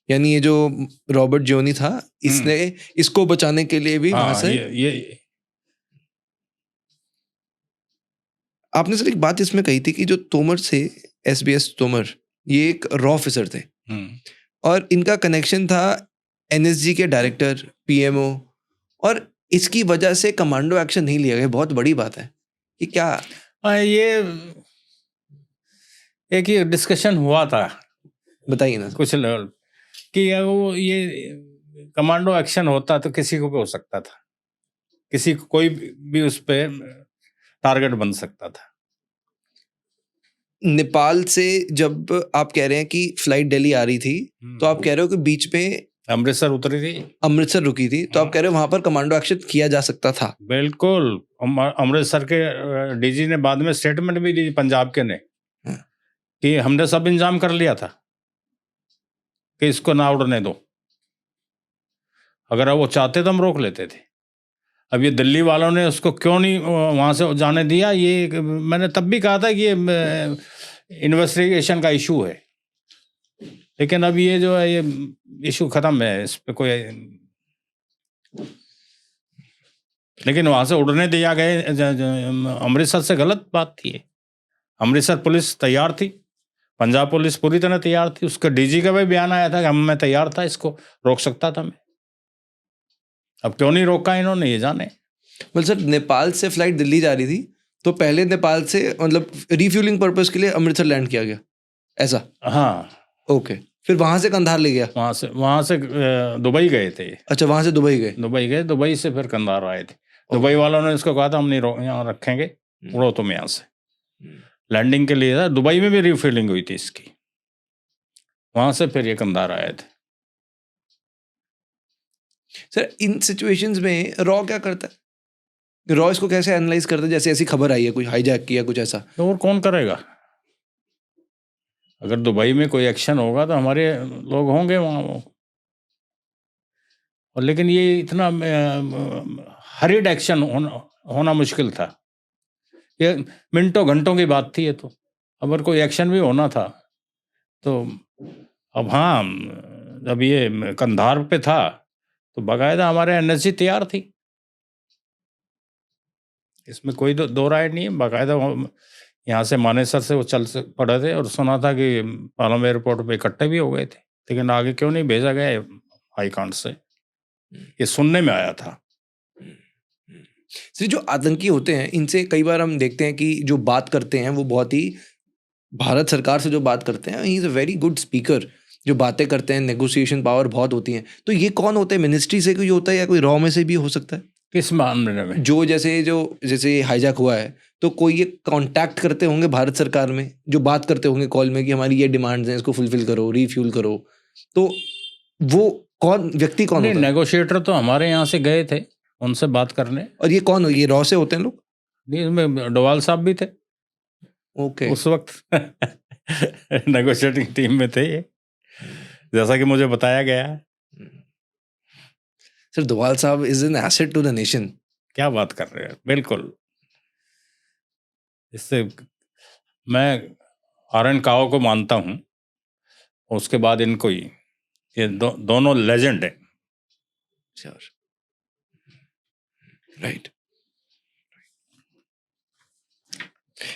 यानी ये जो रॉबर्ट जियोनी था, इसने इसको बचाने के लिए भी वहां से ये आपने सर एक बात इसमें कही थी कि जो तोमर से SBS तोमर, ये एक रॉ ऑफिसर थे और इनका कनेक्शन था NSG के डायरेक्टर, PMO, और इसकी वजह से कमांडो एक्शन नहीं लिया गया। बहुत बड़ी बात है कि क्या ये एक ये डिस्कशन हुआ था, बताइए ना कुछ कि वो ये कमांडो एक्शन होता तो किसी को भी हो सकता था, किसी को कोई भी उस पे टारगेट बन सकता था। नेपाल से जब आप कह रहे हैं कि फ्लाइट दिल्ली आ रही थी, तो आप कह रहे हो कि बीच में अमृतसर उतरी थी, अमृतसर रुकी थी, तो आप कह रहे हो वहां पर कमांडो एक्शन किया जा सकता था? बिल्कुल। अमृतसर के DG ने बाद में स्टेटमेंट भी दी, पंजाब के ने, कि हमने सब इंतजाम कर लिया था कि इसको ना उड़ने दो, अगर वो चाहते तो हम रोक लेते थे। अब ये दिल्ली वालों ने उसको क्यों नहीं वहां से जाने दिया, ये मैंने तब भी कहा था कि ये इन्वेस्टिगेशन का इशू है, लेकिन अब ये जो है ये इशू खत्म है, इस पे कोई, लेकिन वहां से उड़ने दिया गए अमृतसर से गलत बात थी। अमृतसर पुलिस तैयार थी, पंजाब पुलिस पूरी तरह तैयार थी, उसका DG का भी बयान आया था कि मैं तैयार था, इसको रोक सकता था मैं। अब क्यों नहीं रोका इन्होंने, ये जाने। मतलब सर नेपाल से फ्लाइट दिल्ली जा रही थी, तो पहले नेपाल से मतलब रिफ्यूलिंग पर्पस के लिए अमृतसर लैंड किया गया, ऐसा? हाँ, ओके। फिर वहां से कंधार ले गया? वहां से दुबई गए थे। अच्छा, वहां से दुबई गए? दुबई गए, दुबई से फिर कंधार आए थे। दुबई वालों ने इसको कहा था हम नहीं यहाँ रखेंगे, उड़ो तुम यहाँ से। लैंडिंग के लिए था, दुबई में भी रिफिलिंग हुई थी इसकी, वहां से फिर ये कंधार आए थे। सर इन सिचुएशंस में रॉ क्या करता है? रॉ इसको कैसे एनालाइज करता है? जैसे ऐसी खबर आई है कोई हाईजैक किया कुछ ऐसा, तो और कौन करेगा? अगर दुबई में कोई एक्शन होगा तो हमारे लोग होंगे वहाँ और लेकिन ये इतना हरीड एक्शन होना मुश्किल था। ये मिनटों घंटों की बात थी ये तो। अगर कोई एक्शन भी होना था तो अब हाँ, जब ये कंधार पे था तो बाकायदा हमारे एनएसजी तैयार थी, इसमें कोई दो राय नहीं है। बाकायदा यहाँ से मानेसर से वो चल पड़े थे और सुना था कि पालम एयरपोर्ट पे इकट्ठे भी हो गए थे, लेकिन आगे क्यों नहीं भेजा गया हाई काउंट से, ये सुनने में आया था। सर जो आतंकी होते हैं इनसे कई बार हम देखते हैं कि जो बात करते हैं वो बहुत ही, भारत सरकार से जो बात करते हैं, he is a very good speaker, जो बातें करते हैं, नेगोशिएशन पावर बहुत होती है। तो ये कौन होता है? मिनिस्ट्री से कोई होता है या कोई रॉ में से भी हो सकता है? किस मामले में? जो जैसे हाईजैक हुआ है तो कोई ये कांटेक्ट करते होंगे भारत सरकार में, जो बात करते होंगे कॉल में कि हमारी ये डिमांड्स हैं, इसको फुलफिल करो, रीफ्यूल करो, तो वो कौन व्यक्ति कौन होता है? नेगोशिएटर तो हमारे यहाँ से गए थे उनसे बात करने। और ये कौन हो? ये रॉ से होते हैं लोग? नहीं, इसमें डोवाल साहब भी थे ओके। उस वक्त नेगोशिएटिंग टीम में थे ये, जैसा कि मुझे बताया गया है। सर डोवाल साहब is an asset to the nation. क्या बात कर रहे हैं, बिल्कुल। इससे मैं आरएन काओ को मानता हूँ, उसके बाद इनको ही, ये दोनों लेजेंड हैं। राइट।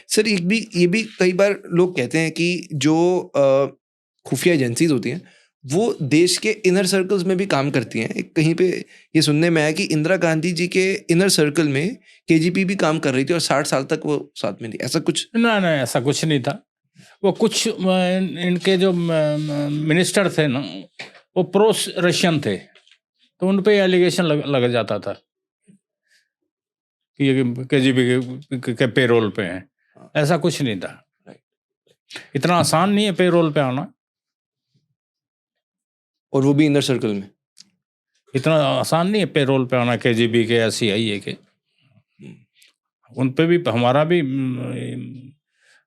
सर ये भी कई बार लोग कहते हैं कि जो खुफिया एजेंसीज होती हैं वो देश के इनर सर्कल्स में भी काम करती हैं। कहीं पे ये सुनने में आया कि इंदिरा गांधी जी के इनर सर्कल में केजीपी भी काम कर रही थी और 60 साल तक वो साथ में थी, ऐसा कुछ? ना, ऐसा कुछ नहीं था। वो कुछ इनके जो मिनिस्टर थे ना, वो प्रो रशियन थे, तो उन पे एलिगेशन लग जाता था कि ये केजीपी के पेरोल पे हैं। ऐसा कुछ नहीं था। इतना आसान नहीं है पेरोल पे आना, और वो भी इनर सर्कल में। इतना आसान नहीं है पेरोल पे आना केजीबी के या सीआईए के। उन पे भी हमारा भी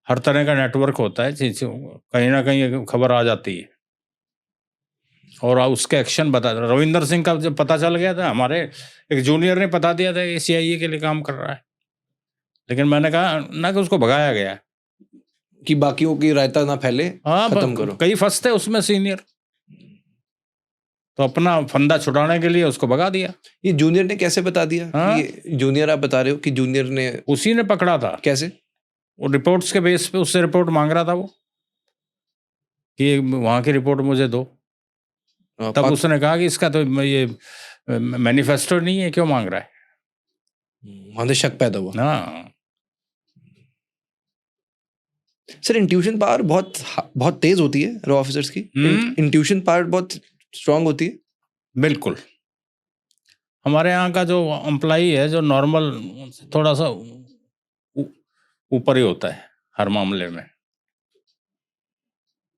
हर तरह का नेटवर्क होता है, कहीं ना कहीं खबर आ जाती है और उसके एक्शन बता। रविंदर सिंह का जब पता चल गया था, हमारे एक जूनियर ने बता दिया था कि सीआईए के लिए काम कर रहा है, लेकिन मैंने कहा ना कि उसको भगाया गया कि बाकियों की रायता ना फैले, खत्म करो। कई फंसते उसमें सीनियर, तो अपना फंदा छुड़ाने के लिए उसको भगा दिया। ये जूनियर ने कैसे बता दिया? हाँ? ये जूनियर आप बता रहे हो कि जूनियर ने, उसी ने पकड़ा था। कैसे? वो रिपोर्ट्स के बेस पे उससे रिपोर्ट मांग रहा था वो, कि वहां की रिपोर्ट मुझे दो। तब उसने कहा कि इसका तो ये मैनिफेस्टो नहीं है, क्यों मांग रहा है? वहां से शक पैदा हुआ। हाँ सर इंट्यूशन पावर बहुत तेज होती है रॉ ऑफिसर्स की। इंट्यूशन पावर बहुत स्ट्रांग होती है। बिल्कुल। हमारे यहाँ का जो एम्प्लॉई है, जो नॉर्मल थोड़ा सा ऊपर ही होता है हर मामले में।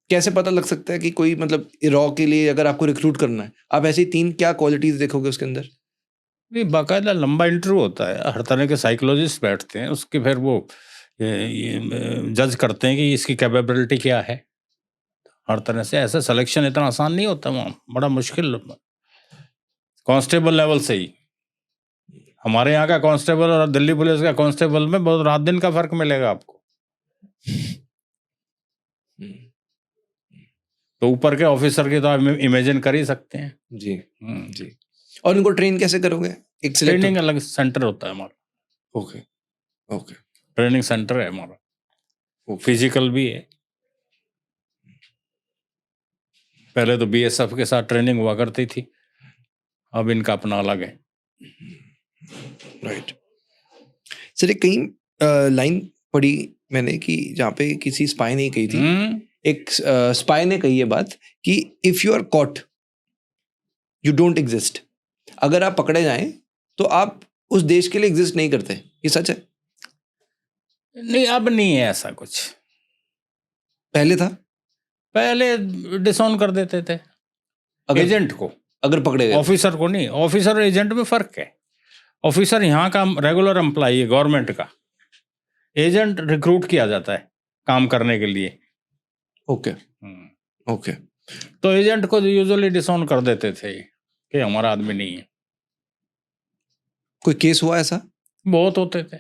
कैसे पता लग सकता है कि कोई, मतलब रॉ के लिए अगर आपको रिक्रूट करना है, आप ऐसी 3 क्या क्वालिटीज देखोगे उसके अंदर? बाकायदा लंबा इंटरव्यू होता है, हर तरह के साइकोलॉजिस्ट बैठते हैं, उसके फिर वो जज करते हैं कि इसकी कैपेबिलिटी क्या है। हर तरह से ऐसा सिलेक्शन इतना आसान नहीं होता, वहाँ बड़ा मुश्किल। कांस्टेबल लेवल से ही, हमारे यहाँ का कांस्टेबल और दिल्ली पुलिस का कांस्टेबल में बहुत रात दिन का फर्क मिलेगा आपको। तो ऊपर के ऑफिसर की तो आप इमेजिन कर ही सकते हैं। जी जी। और इनको ट्रेन कैसे करोगे? एक ट्रेनिंग अलग सेंटर होता है हमारा। Okay okay. ट्रेनिंग सेंटर है हमारा, फिजिकल भी है। पहले तो बीएसएफ के साथ ट्रेनिंग हुआ करती थी, अब इनका अपना अलग है। राइट। सर एक कहीं लाइन पढ़ी मैंने कि जहाँ पे किसी स्पाई ने कही थी एक स्पाई ने कही है बात कि if you are caught you don't exist. अगर आप पकड़े जाएं तो आप उस देश के लिए एग्जिस्ट नहीं करते। ये सच है? नहीं, अब नहीं है ऐसा कुछ। पहले था? पहले डिसऑन कर देते थे अगर एजेंट को, अगर पकड़े गए, ऑफिसर को नहीं। ऑफिसर और एजेंट में फर्क है। ऑफिसर यहाँ का रेगुलर एम्प्लॉई है गवर्नमेंट का, एजेंट रिक्रूट किया जाता है काम करने के लिए। Okay okay. तो एजेंट को यूजुअली डिसऑन कर देते थे कि हमारा आदमी नहीं है। कोई केस हुआ ऐसा? बहुत होते थे।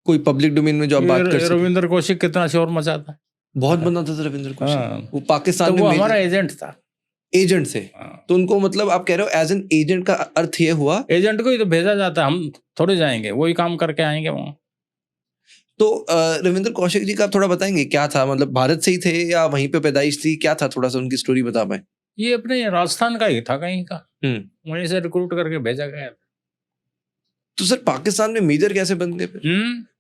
कोई पब्लिक डोमेन में जो आप बात कर सकते? रविंद्र कौशिक कितना शोर मचाता है। बहुत बनाता था रविंद्र कौशिक। हाँ। वो पाकिस्तान तो में वो हमारा एजेंट था। एजेंट से। हाँ। तो उनको मतलब आप कह रहे हो एज एन एजेंट का अर्थ ये हुआ? एजेंट को ही तो भेजा जाता है, हम थोड़े जाएंगे, वही काम करके आएंगे वहाँ। तो रविंद्र कौशिक जी का आप थोड़ा बताएंगे क्या था? मतलब भारत से ही थे या वहीं पे पैदाइश थी, क्या था? थोड़ा सा उनकी स्टोरी बता पाए। ये अपने राजस्थान का ही था कहीं का, वहीं से रिक्रूट करके भेजा गया। तो सर पाकिस्तान में मेजर कैसे बन गए फिर?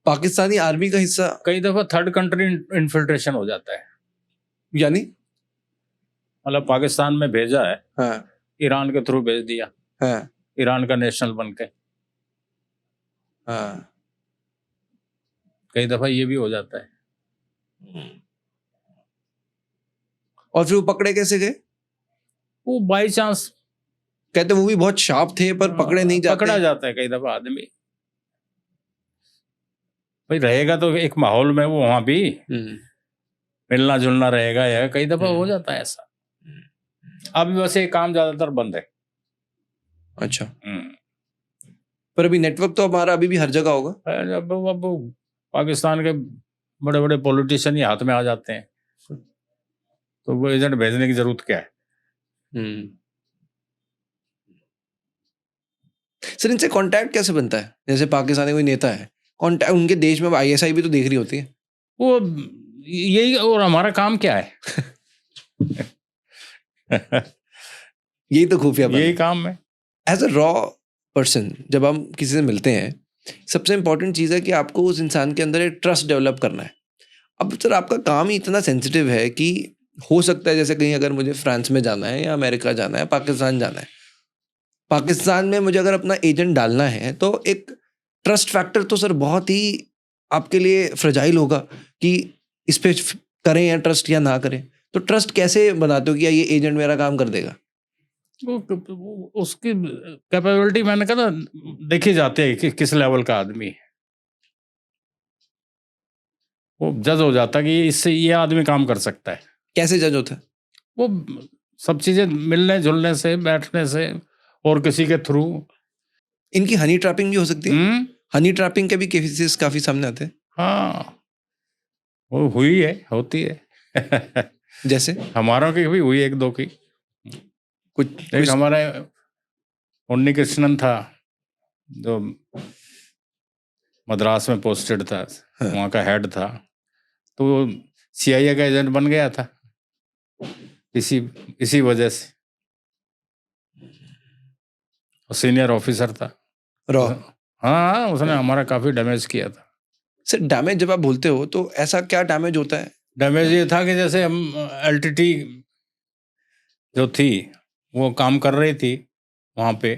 पाकिस्तानी आर्मी का हिस्सा? कई दफा थर्ड कंट्री इन्फिल्ट्रेशन हो जाता है। यानी मतलब पाकिस्तान में भेजा है, हाँ, ईरान के थ्रू भेज दिया, हाँ, ईरान का नेशनल बन के। हाँ। कई दफा ये भी हो जाता है। और फिर वो पकड़े कैसे गए? वो बाई चांस, कहते वो भी बहुत शार्प थे पर पकड़े नहीं जाते। पकड़ा जाता है कई दफा आदमी। भाई रहेगा तो एक माहौल में वो वहां भी मिलना जुलना रहेगा, या कई दफा हो जाता है ऐसा। अभी बस ये काम ज्यादातर बंद है। अच्छा। पर अभी नेटवर्क तो हमारा अभी भी हर जगह होगा। अब पाकिस्तान के बड़े बड़े पॉलिटिशियन ही हाथ में आ जाते हैं, तो वो एजेंट भेजने की जरूरत क्या है? सर इनसे कांटेक्ट कैसे बनता है? जैसे पाकिस्तानी कोई नेता है, कांटेक्ट उनके देश में आईएसआई भी तो देख रही होती है। वो यही, और हमारा काम क्या है? यही तो खुफिया यही काम है। एज अ रॉ पर्सन जब हम किसी से मिलते हैं, सबसे इंपॉर्टेंट चीज़ है कि आपको उस इंसान के अंदर एक ट्रस्ट डेवलप करना है। अब सर आपका काम ही इतना सेंसिटिव है कि हो सकता है जैसे कहीं अगर मुझे फ्रांस में जाना है या अमेरिका जाना है, पाकिस्तान जाना है, पाकिस्तान में मुझे अगर अपना एजेंट डालना है तो एक ट्रस्ट फैक्टर तो सर बहुत ही आपके लिए फ्रेजाइल होगा कि इस पे करें या ट्रस्ट या ना करें। तो ट्रस्ट कैसे बनाते हो कि ये एजेंट मेरा काम कर देगा? वो उसकी कैपेबिलिटी मैंने कहा ना, देखी जाती है कि किस लेवल का आदमी है। वो जज हो जाता है कि इससे ये आदमी काम कर सकता है। कैसे जज होता है? वो सब चीजें मिलने जुलने से, बैठने से, और किसी के थ्रू। इनकी हनी ट्रैपिंग भी हो सकती है। हनी ट्रैपिंग के भी केसेस काफी सामने आते हैं। हाँ, वो हुई है, होती है। जैसे हमारों की भी हुई, एक दो की। कुछ एक हमारा उन्नी कृष्णन था जो मद्रास में पोस्टेड था, हाँ। वहाँ का हेड था, तो सीआईए का एजेंट बन गया था इसी वजह से। सीनियर ऑफिसर था रॉ। हाँ, उसने हमारा काफी डैमेज किया था। सर डैमेज जब आप बोलते हो तो ऐसा क्या डैमेज होता है? डैमेज ये था कि जैसे हम एलटीटी जो थी वो काम कर रही थी वहाँ पे,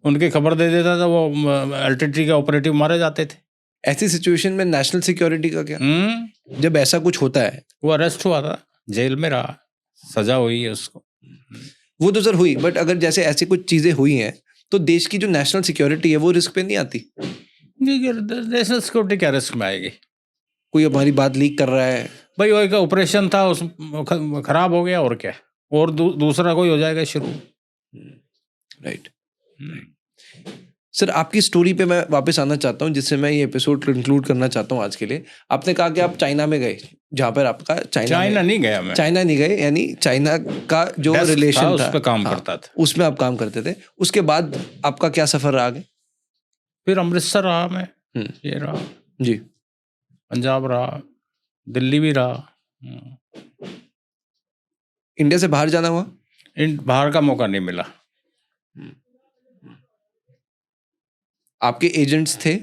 उनकी खबर दे देता था, वो एलटीटी के ऑपरेटिव मारे जाते थे। ऐसी सिचुएशन में नेशनल सिक्योरिटी का क्या? जब ऐसा कुछ होता है, वो अरेस्ट हुआ था, जेल में रहा, सजा हुई है उसको। वो तो सर हुई, बट अगर जैसे ऐसी कुछ चीजें हुई हैं तो देश की जो नेशनल सिक्योरिटी है वो रिस्क पे नहीं आती? नेशनल सिक्योरिटी क्या रिस्क में आएगी? कोई हमारी बात लीक कर रहा है, भाई वो एक ऑपरेशन था, उस खराब हो गया, और क्या, और दूसरा कोई हो जाएगा शुरू। राइट। सर आपकी स्टोरी पे मैं वापस आना चाहता हूँ, जिससे मैं ये एपिसोड कंक्लूड करना चाहता हूँ आज के लिए। आपने कहा कि आप चाइना में गए, जहाँ पर आपका चाइना नहीं गया मैं। चाइना नहीं गए, यानी चाइना का जो रिलेशन था उस पे काम करता था, उसमें आप काम करते थे। उसके बाद आपका क्या सफर रहा आगे? फिर अमृतसर रहा मैं, ये रहा जी, पंजाब रहा, दिल्ली भी रहा। इंडिया से बाहर जाना हुआ? बाहर का मौका नहीं मिला। आपके एजेंट्स थे?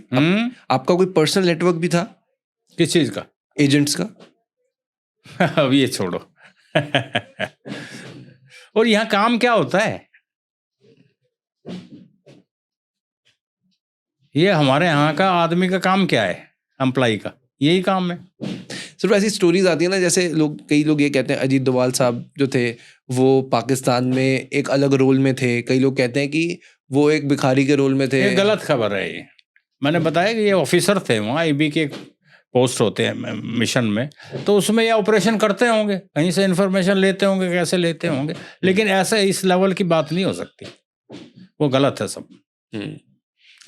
आपका कोई पर्सनल नेटवर्क भी था? किस चीज का? एजेंट्स का? अब ये छोड़ो। और यहाँ काम क्या होता है? ये हमारे यहाँ का आदमी का काम क्या है? एम्प्लॉय का यही काम है। सिर्फ ऐसी स्टोरीज आती है ना, जैसे कई लोग ये कहते हैं अजीत डोभाल साहब जो थे वो पाकिस्तान में एक अलग रोल में थे, कई लोग कहते हैं कि वो एक भिखारी के रोल में थे। ये गलत खबर है। ये मैंने बताया कि ये ऑफिसर थे वहाँ, आईबी के पोस्ट होते हैं मिशन में, तो उसमें ये ऑपरेशन करते होंगे, कहीं से इन्फॉर्मेशन लेते होंगे, कैसे लेते होंगे, लेकिन ऐसे इस लेवल की बात नहीं हो सकती, वो गलत है सब।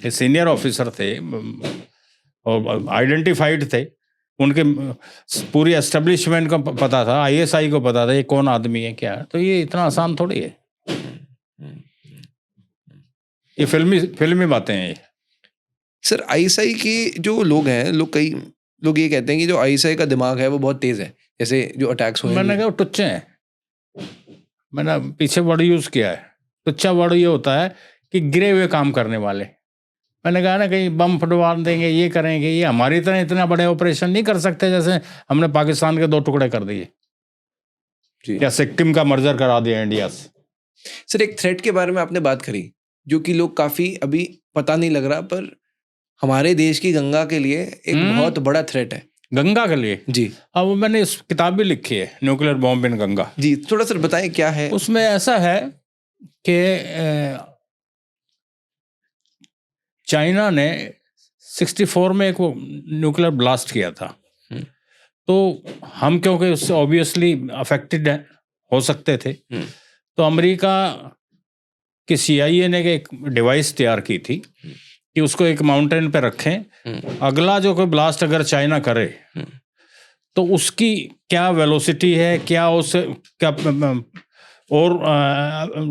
ये सीनियर ऑफिसर थे और आइडेंटिफाइड थे, उनके पूरी एस्टेब्लिशमेंट को पता था, आईएसआई को पता था ये कौन आदमी है क्या है, तो ये इतना आसान थोड़ी है। ये फिल्मी बातें हैं ये। सर आईएसआई के जो लोग हैं, कई लोग ये कहते हैं कि जो आईएसआई का दिमाग है वो बहुत तेज है, जैसे जो अटैक्स हुए। मैंने कहा वो टुच्चे हैं, मैंने पीछे वर्ड यूज किया है। टुच्चा वर्ड ये होता है कि गिरे हुए काम करने वाले। मैंने कहा ना कहीं बम फटवा देंगे, ये करेंगे, ये हमारी तरह इतना बड़े ऑपरेशन नहीं कर सकते जैसे हमने पाकिस्तान के 2 टुकड़े कर दिए या सिक्किम का मर्जर करा दिया इंडिया से। सर एक थ्रेट के बारे में आपने बात करी जो कि लोग काफी अभी पता नहीं लग रहा, पर हमारे देश की गंगा के लिए एक बहुत बड़ा थ्रेट है। गंगा के लिए? जी। अब वो मैंने इस किताब भी लिखी है, न्यूक्लियर बॉम्ब इन गंगा। जी, थोड़ा सर बताएं क्या है उसमें। ऐसा है कि चाइना ने 64 में एक वो न्यूक्लियर ब्लास्ट किया था, तो हम क्योंकि उससे ऑब्वियसली अफेक्टेड हो सकते थे, तो अमेरिका की CIA ने एक डिवाइस तैयार की थी कि उसको एक माउंटेन पे रखें, अगला जो कोई ब्लास्ट अगर चाइना करे तो उसकी क्या वेलोसिटी है, क्या उससे क्या और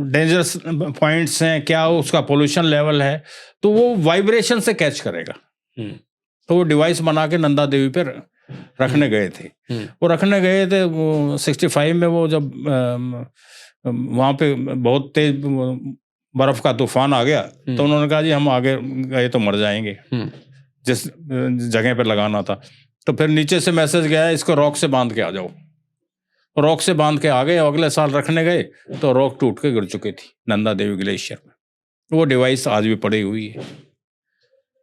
डेंजरस पॉइंट्स हैं, क्या उसका पोल्यूशन लेवल है, तो वो वाइब्रेशन से कैच करेगा। तो वो डिवाइस बना के नंदा देवी पे रखने गए थे। वो रखने गए थे वो 65 में, वो जब वहाँ पे बहुत तेज बर्फ का तूफान आ गया तो उन्होंने कहा जी हम आगे गए तो मर जाएंगे, जिस जगह पे लगाना था। तो फिर नीचे से मैसेज गया इसको रॉक से बांध के आ जाओ। रॉक से बांध के आ गए, अगले साल रखने गए तो रॉक टूट के गिर चुकी थी नंदा देवी ग्लेशियर में। वो डिवाइस आज भी पड़ी हुई है।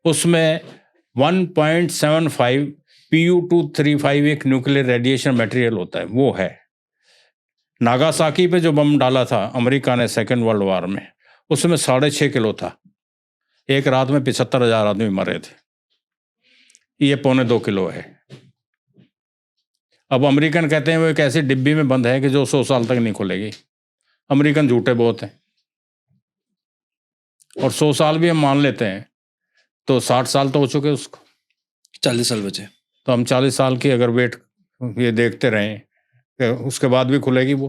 उसमें 1.75 Pu-235 एक न्यूक्लियर रेडिएशन मटेरियल होता है, वो है। नागासाकी पे जो बम डाला था अमेरिका ने सेकेंड वर्ल्ड वॉर में, उसमें 6.5 किलो था। एक रात में 75,000 आदमी मरे थे। ये 2.25 किलो है। अब अमेरिकन कहते हैं वो एक ऐसी डिब्बी में बंद है कि जो 100 साल तक नहीं खुलेगी। अमेरिकन झूठे बहुत हैं, और 100 साल भी हम मान लेते हैं तो 60 साल तो हो चुके उसको, 40 साल बचे। तो हम 40 साल की अगर वेट ये देखते रहें उसके बाद भी खुलेगी वो।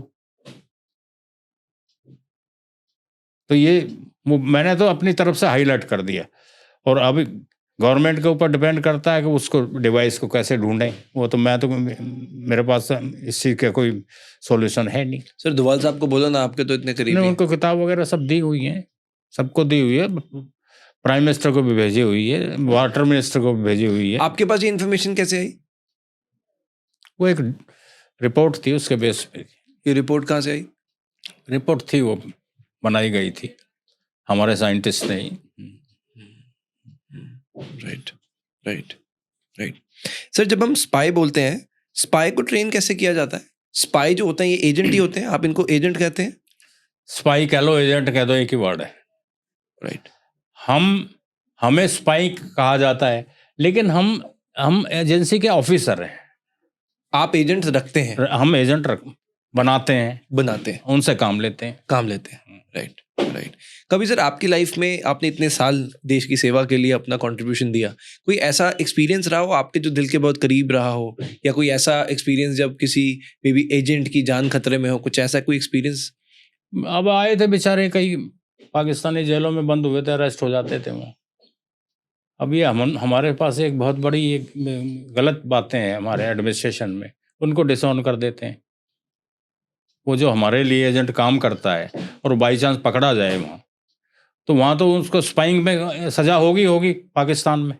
तो ये मैंने तो अपनी तरफ से हाईलाइट कर दिया, और अब गवर्नमेंट के ऊपर डिपेंड करता है कि उसको डिवाइस को कैसे ढूंढें। वो तो मेरे पास इस चीज़ का कोई सॉल्यूशन है नहीं। सर डोभाल साहब को बोलो ना, आपके तो इतने करीब हैं। उनको किताब वगैरह सब दी हुई है, सबको दी हुई है, प्राइम मिनिस्टर को भी भेजी हुई है, वाटर मिनिस्टर को भी भेजी हुई है। आपके पास ये इन्फॉर्मेशन कैसे आई? वो एक रिपोर्ट थी, उसके बेस पे। ये रिपोर्ट कहाँ से आई? रिपोर्ट थी, वो बनाई गई थी हमारे साइंटिस्ट ने ही। राइट। सर जब हम स्पाई बोलते हैं, स्पाई को ट्रेन कैसे किया जाता है? स्पाई जो होते हैं ये एजेंट ही होते हैं, आप इनको एजेंट कहते हैं? स्पाई कह लो, एजेंट कह दो, एक ही वर्ड है। राइट। हमें स्पाई कहा जाता है, लेकिन हम एजेंसी के ऑफिसर हैं। आप एजेंट रखते हैं? हम एजेंट बनाते हैं, उनसे काम लेते हैं। राइट। कभी सर आपकी लाइफ में आपने इतने साल देश की सेवा के लिए अपना कंट्रीब्यूशन दिया, कोई ऐसा एक्सपीरियंस रहा हो आपके जो दिल के बहुत करीब रहा हो, या कोई ऐसा एक्सपीरियंस जब किसी मे बी एजेंट की जान खतरे में हो, कुछ ऐसा कोई एक्सपीरियंस? अब आए थे बेचारे, कई पाकिस्तानी जेलों में बंद हुए थे, अरेस्ट हो जाते थे वो। अब ये हमारे पास एक बहुत बड़ी एक गलत बातें हैं हमारे एडमिनिस्ट्रेशन में, उनको डिसऑन कर देते हैं। वो जो हमारे लिए एजेंट काम करता है और बाई चांस पकड़ा जाए वहाँ, तो वहाँ तो उसको स्पाइंग में सज़ा होगी पाकिस्तान में।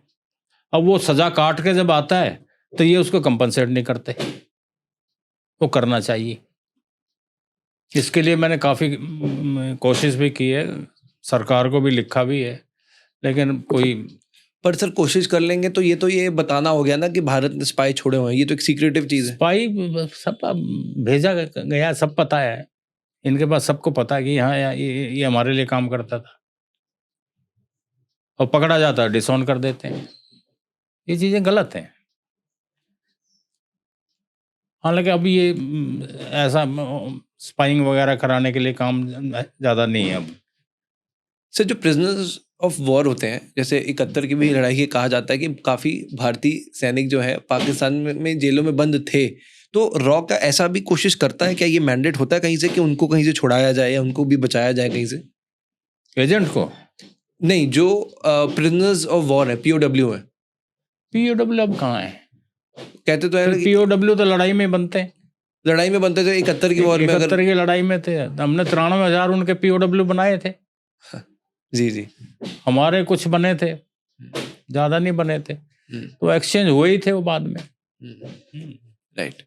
अब वो सज़ा काट के जब आता है तो ये उसको कंपनसेट नहीं करते, वो करना चाहिए। इसके लिए मैंने काफ़ी कोशिश भी की है, सरकार को भी लिखा भी है, लेकिन कोई। पर सर कोशिश कर लेंगे तो ये बताना हो गया ना कि भारत ने स्पाई छोड़े हुए हैं, ये तो एक सीक्रेटिव चीज़ है। स्पाई सब भेजा गया, सब पता है इनके पास, सबको पता है कि हाँ ये हमारे लिए काम करता था, और पकड़ा जाता है, डिसऑन कर देते हैं। ये चीज़ें गलत हैं। हालांकि अब ये ऐसा स्पाइंग वगैरह कराने के लिए काम ज़्यादा नहीं है अब। सर जो प्रिजनर्स ऑफ वॉर होते हैं, जैसे 71 की भी लड़ाई, कहा जाता है कि काफ़ी भारतीय सैनिक जो है पाकिस्तान में जेलों में बंद थे, तो रॉ का ऐसा भी कोशिश करता है, क्या ये मैंडेट होता है कहीं से कि उनको कहीं से छुड़ाया जाए या उनको भी बचाया जाए कहीं से? एजेंट को नहीं, जो प्रिजनर्स ऑफ वॉर है, POW है। POW अब कहाँ है? कहते तो है ना कि POW तो लड़ाई में बनते हैं, लड़ाई में बनते थे 71 की वॉर में। 71 की लड़ाई में थे, हमने 93,000 उनके POW बनाए थे। जी जी। हमारे कुछ बने थे, ज़्यादा नहीं बने थे, तो एक्सचेंज हुए ही थे वो बाद में। राइट।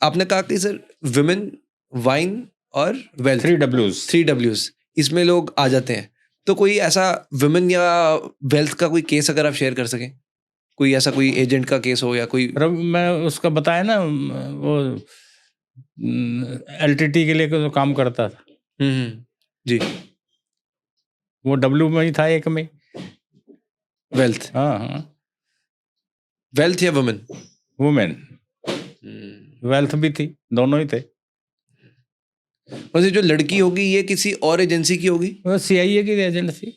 आपने कहा कि सर विमेन, वाइन और वेल्थ, 3Ws, इसमें लोग आ जाते हैं, तो कोई ऐसा विमेन या वेल्थ का कोई केस अगर आप शेयर कर सकें, कोई ऐसा कोई एजेंट का केस हो या कोई। मैं उसका बताया ना, वो LTT के लिए जो काम करता था, जी, वो W में ही था, एक में। वेल्थ? हाँ, वेल्थ या वुमेन? वुमेन, वेल्थ भी थी, दोनों ही थे। वैसे जो लड़की होगी ये किसी और एजेंसी की होगी? वो CIA की एजेंट थी।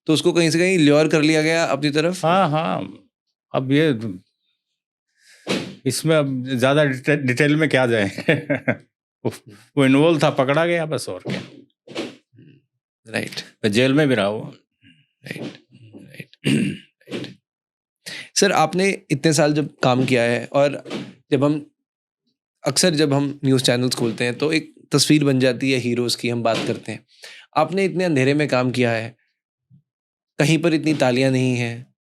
तो उसको कहीं से कहीं ल्योर कर लिया गया अपनी तरफ। हाँ, अब ये इसमें अब ज़्यादा डिटेल में क्या जाए। वो इन्वॉल्व था, पकड़ा गया, बस, और क्या। राइट। जेल में भी रहा वो। राइट। सर आपने इतने साल जब काम किया है, और जब हम न्यूज़ चैनल्स खोलते हैं तो एक तस्वीर बन जाती है हीरोज़ की, हम बात करते हैं। आपने इतने अंधेरे में काम किया है, कहीं पर इतनी तालियां नहीं हैं,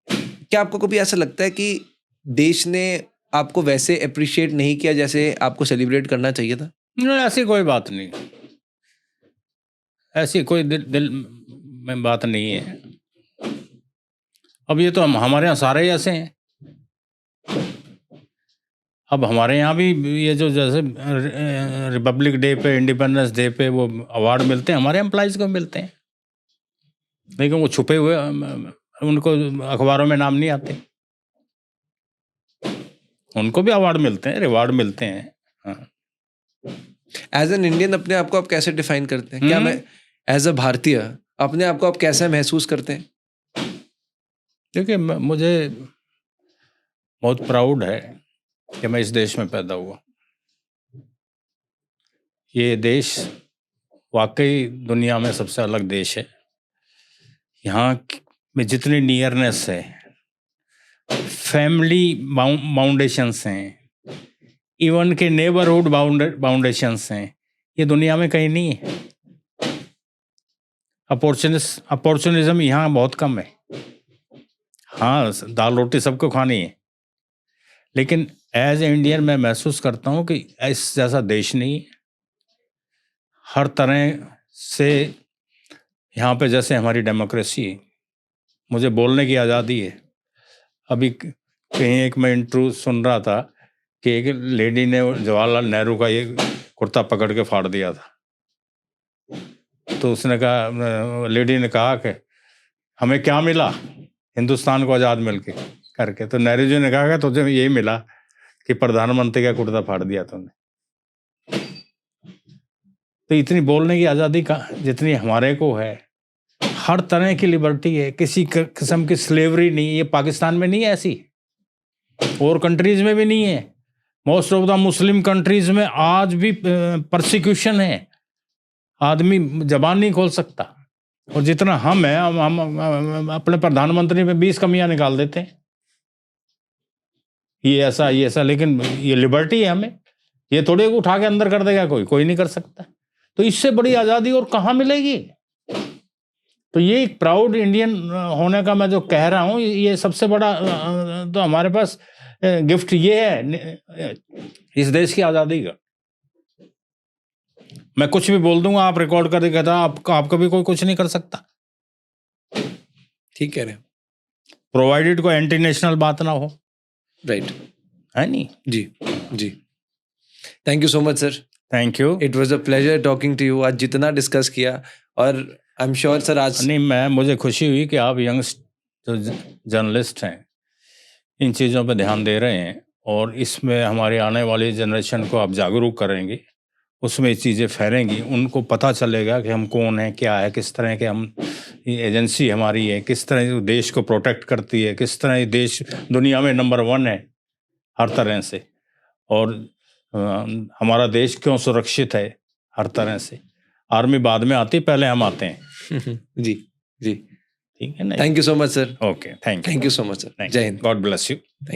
क्या आपको कभी ऐसा लगता है कि देश ने आपको वैसे अप्रिशिएट नहीं किया जैसे आपको सेलिब्रेट करना चाहिए था? नहीं, ऐसी कोई बात नहीं, ऐसी कोई दिल में बात नहीं है। अब ये तो हमारे यहाँ सारे ही ऐसे हैं। अब हमारे यहाँ भी ये जो जैसे रिपब्लिक डे पे, इंडिपेंडेंस डे पे वो अवार्ड मिलते हैं, हमारे एम्प्लॉइज़ को मिलते हैं, लेकिन वो छुपे हुए, उनको अखबारों में नाम नहीं आते। उनको भी अवार्ड मिलते हैं, रिवार्ड मिलते हैं। एज एन इंडियन अपने आप को आप कैसे डिफाइन करते हैं? क्या मैं एज अ भारतीय अपने आप को आप कैसे महसूस करते हैं? देखिए, मुझे बहुत प्राउड है कि मैं इस देश में पैदा हुआ। ये देश वाकई दुनिया में सबसे अलग देश है। यहाँ में जितनी नियरनेस है, फैमिली बाउंडेशंस हैं, इवन के नेबरहुड बाउंडेशंस हैं, ये दुनिया में कहीं नहीं है। अपॉर्चुनिज्म यहाँ बहुत कम है। हाँ, दाल रोटी सबको खानी है, लेकिन एज ए इंडियन मैं महसूस करता हूँ कि इस जैसा देश नहीं। हर तरह से यहाँ पे, जैसे हमारी डेमोक्रेसी है, मुझे बोलने की आज़ादी है। अभी कहीं एक मैं इंटरव्यू सुन रहा था कि एक लेडी ने जवाहरलाल नेहरू का ये कुर्ता पकड़ के फाड़ दिया था, तो उसने कहा, लेडी ने कहा कि हमें क्या मिला हिंदुस्तान को आज़ाद मिलके करके, तो नेहरू जी ने कहा कि तुझे यही मिला कि प्रधानमंत्री का कुर्ता फाड़ दिया तुमने। तो इतनी बोलने की आज़ादी का जितनी हमारे को है, हर तरह की लिबर्टी है, किसी किस्म की स्लेवरी नहीं। ये पाकिस्तान में नहीं है ऐसी, और कंट्रीज में भी नहीं है। Most of the Muslim countries में आज भी परसिक्यूशन है, आदमी जबान नहीं खोल सकता। और जितना हम हैं, हम अपने प्रधानमंत्री में 20 कमियां निकाल देते हैं, ये ऐसा, लेकिन ये लिबर्टी है हमें। ये थोड़े उठा के अंदर कर देगा कोई नहीं कर सकता। तो इससे बड़ी आज़ादी और कहाँ मिलेगी? तो ये एक प्राउड इंडियन होने का मैं जो कह रहा हूँ, ये सबसे बड़ा तो हमारे पास गिफ्ट ये है इस देश की आज़ादी का। मैं कुछ भी बोल दूंगा, आप रिकॉर्ड करके कहता आपका भी कोई कुछ नहीं कर सकता। ठीक कह रहे हैं। प्रोवाइडेड कोई एंटी नेशनल बात ना हो, राइट, है नहीं। जी जी। Thank you so much sir. Thank you. It was a pleasure talking to you. आज जितना डिस्कस किया, और आई एम श्योर सर आज नहीं, मुझे खुशी हुई कि आप यंग जो जर्नलिस्ट हैं इन चीज़ों पे ध्यान दे रहे हैं, और इसमें हमारी आने वाली जनरेशन को आप जागरूक करेंगे, उसमें ये चीज़ें फैलेंगी, उनको पता चलेगा कि हम कौन हैं, क्या है, किस तरह के हम ये एजेंसी हमारी है, किस तरह देश को प्रोटेक्ट करती है, किस तरह ये देश दुनिया में नंबर 1 है हर तरह से, और हमारा देश क्यों सुरक्षित है हर तरह से। आर्मी बाद में आती, पहले हम आते हैं। जी जी, ठीक है ना। Thank you so much sir. Okay, thank you so much sir. जय हिंद। God bless you.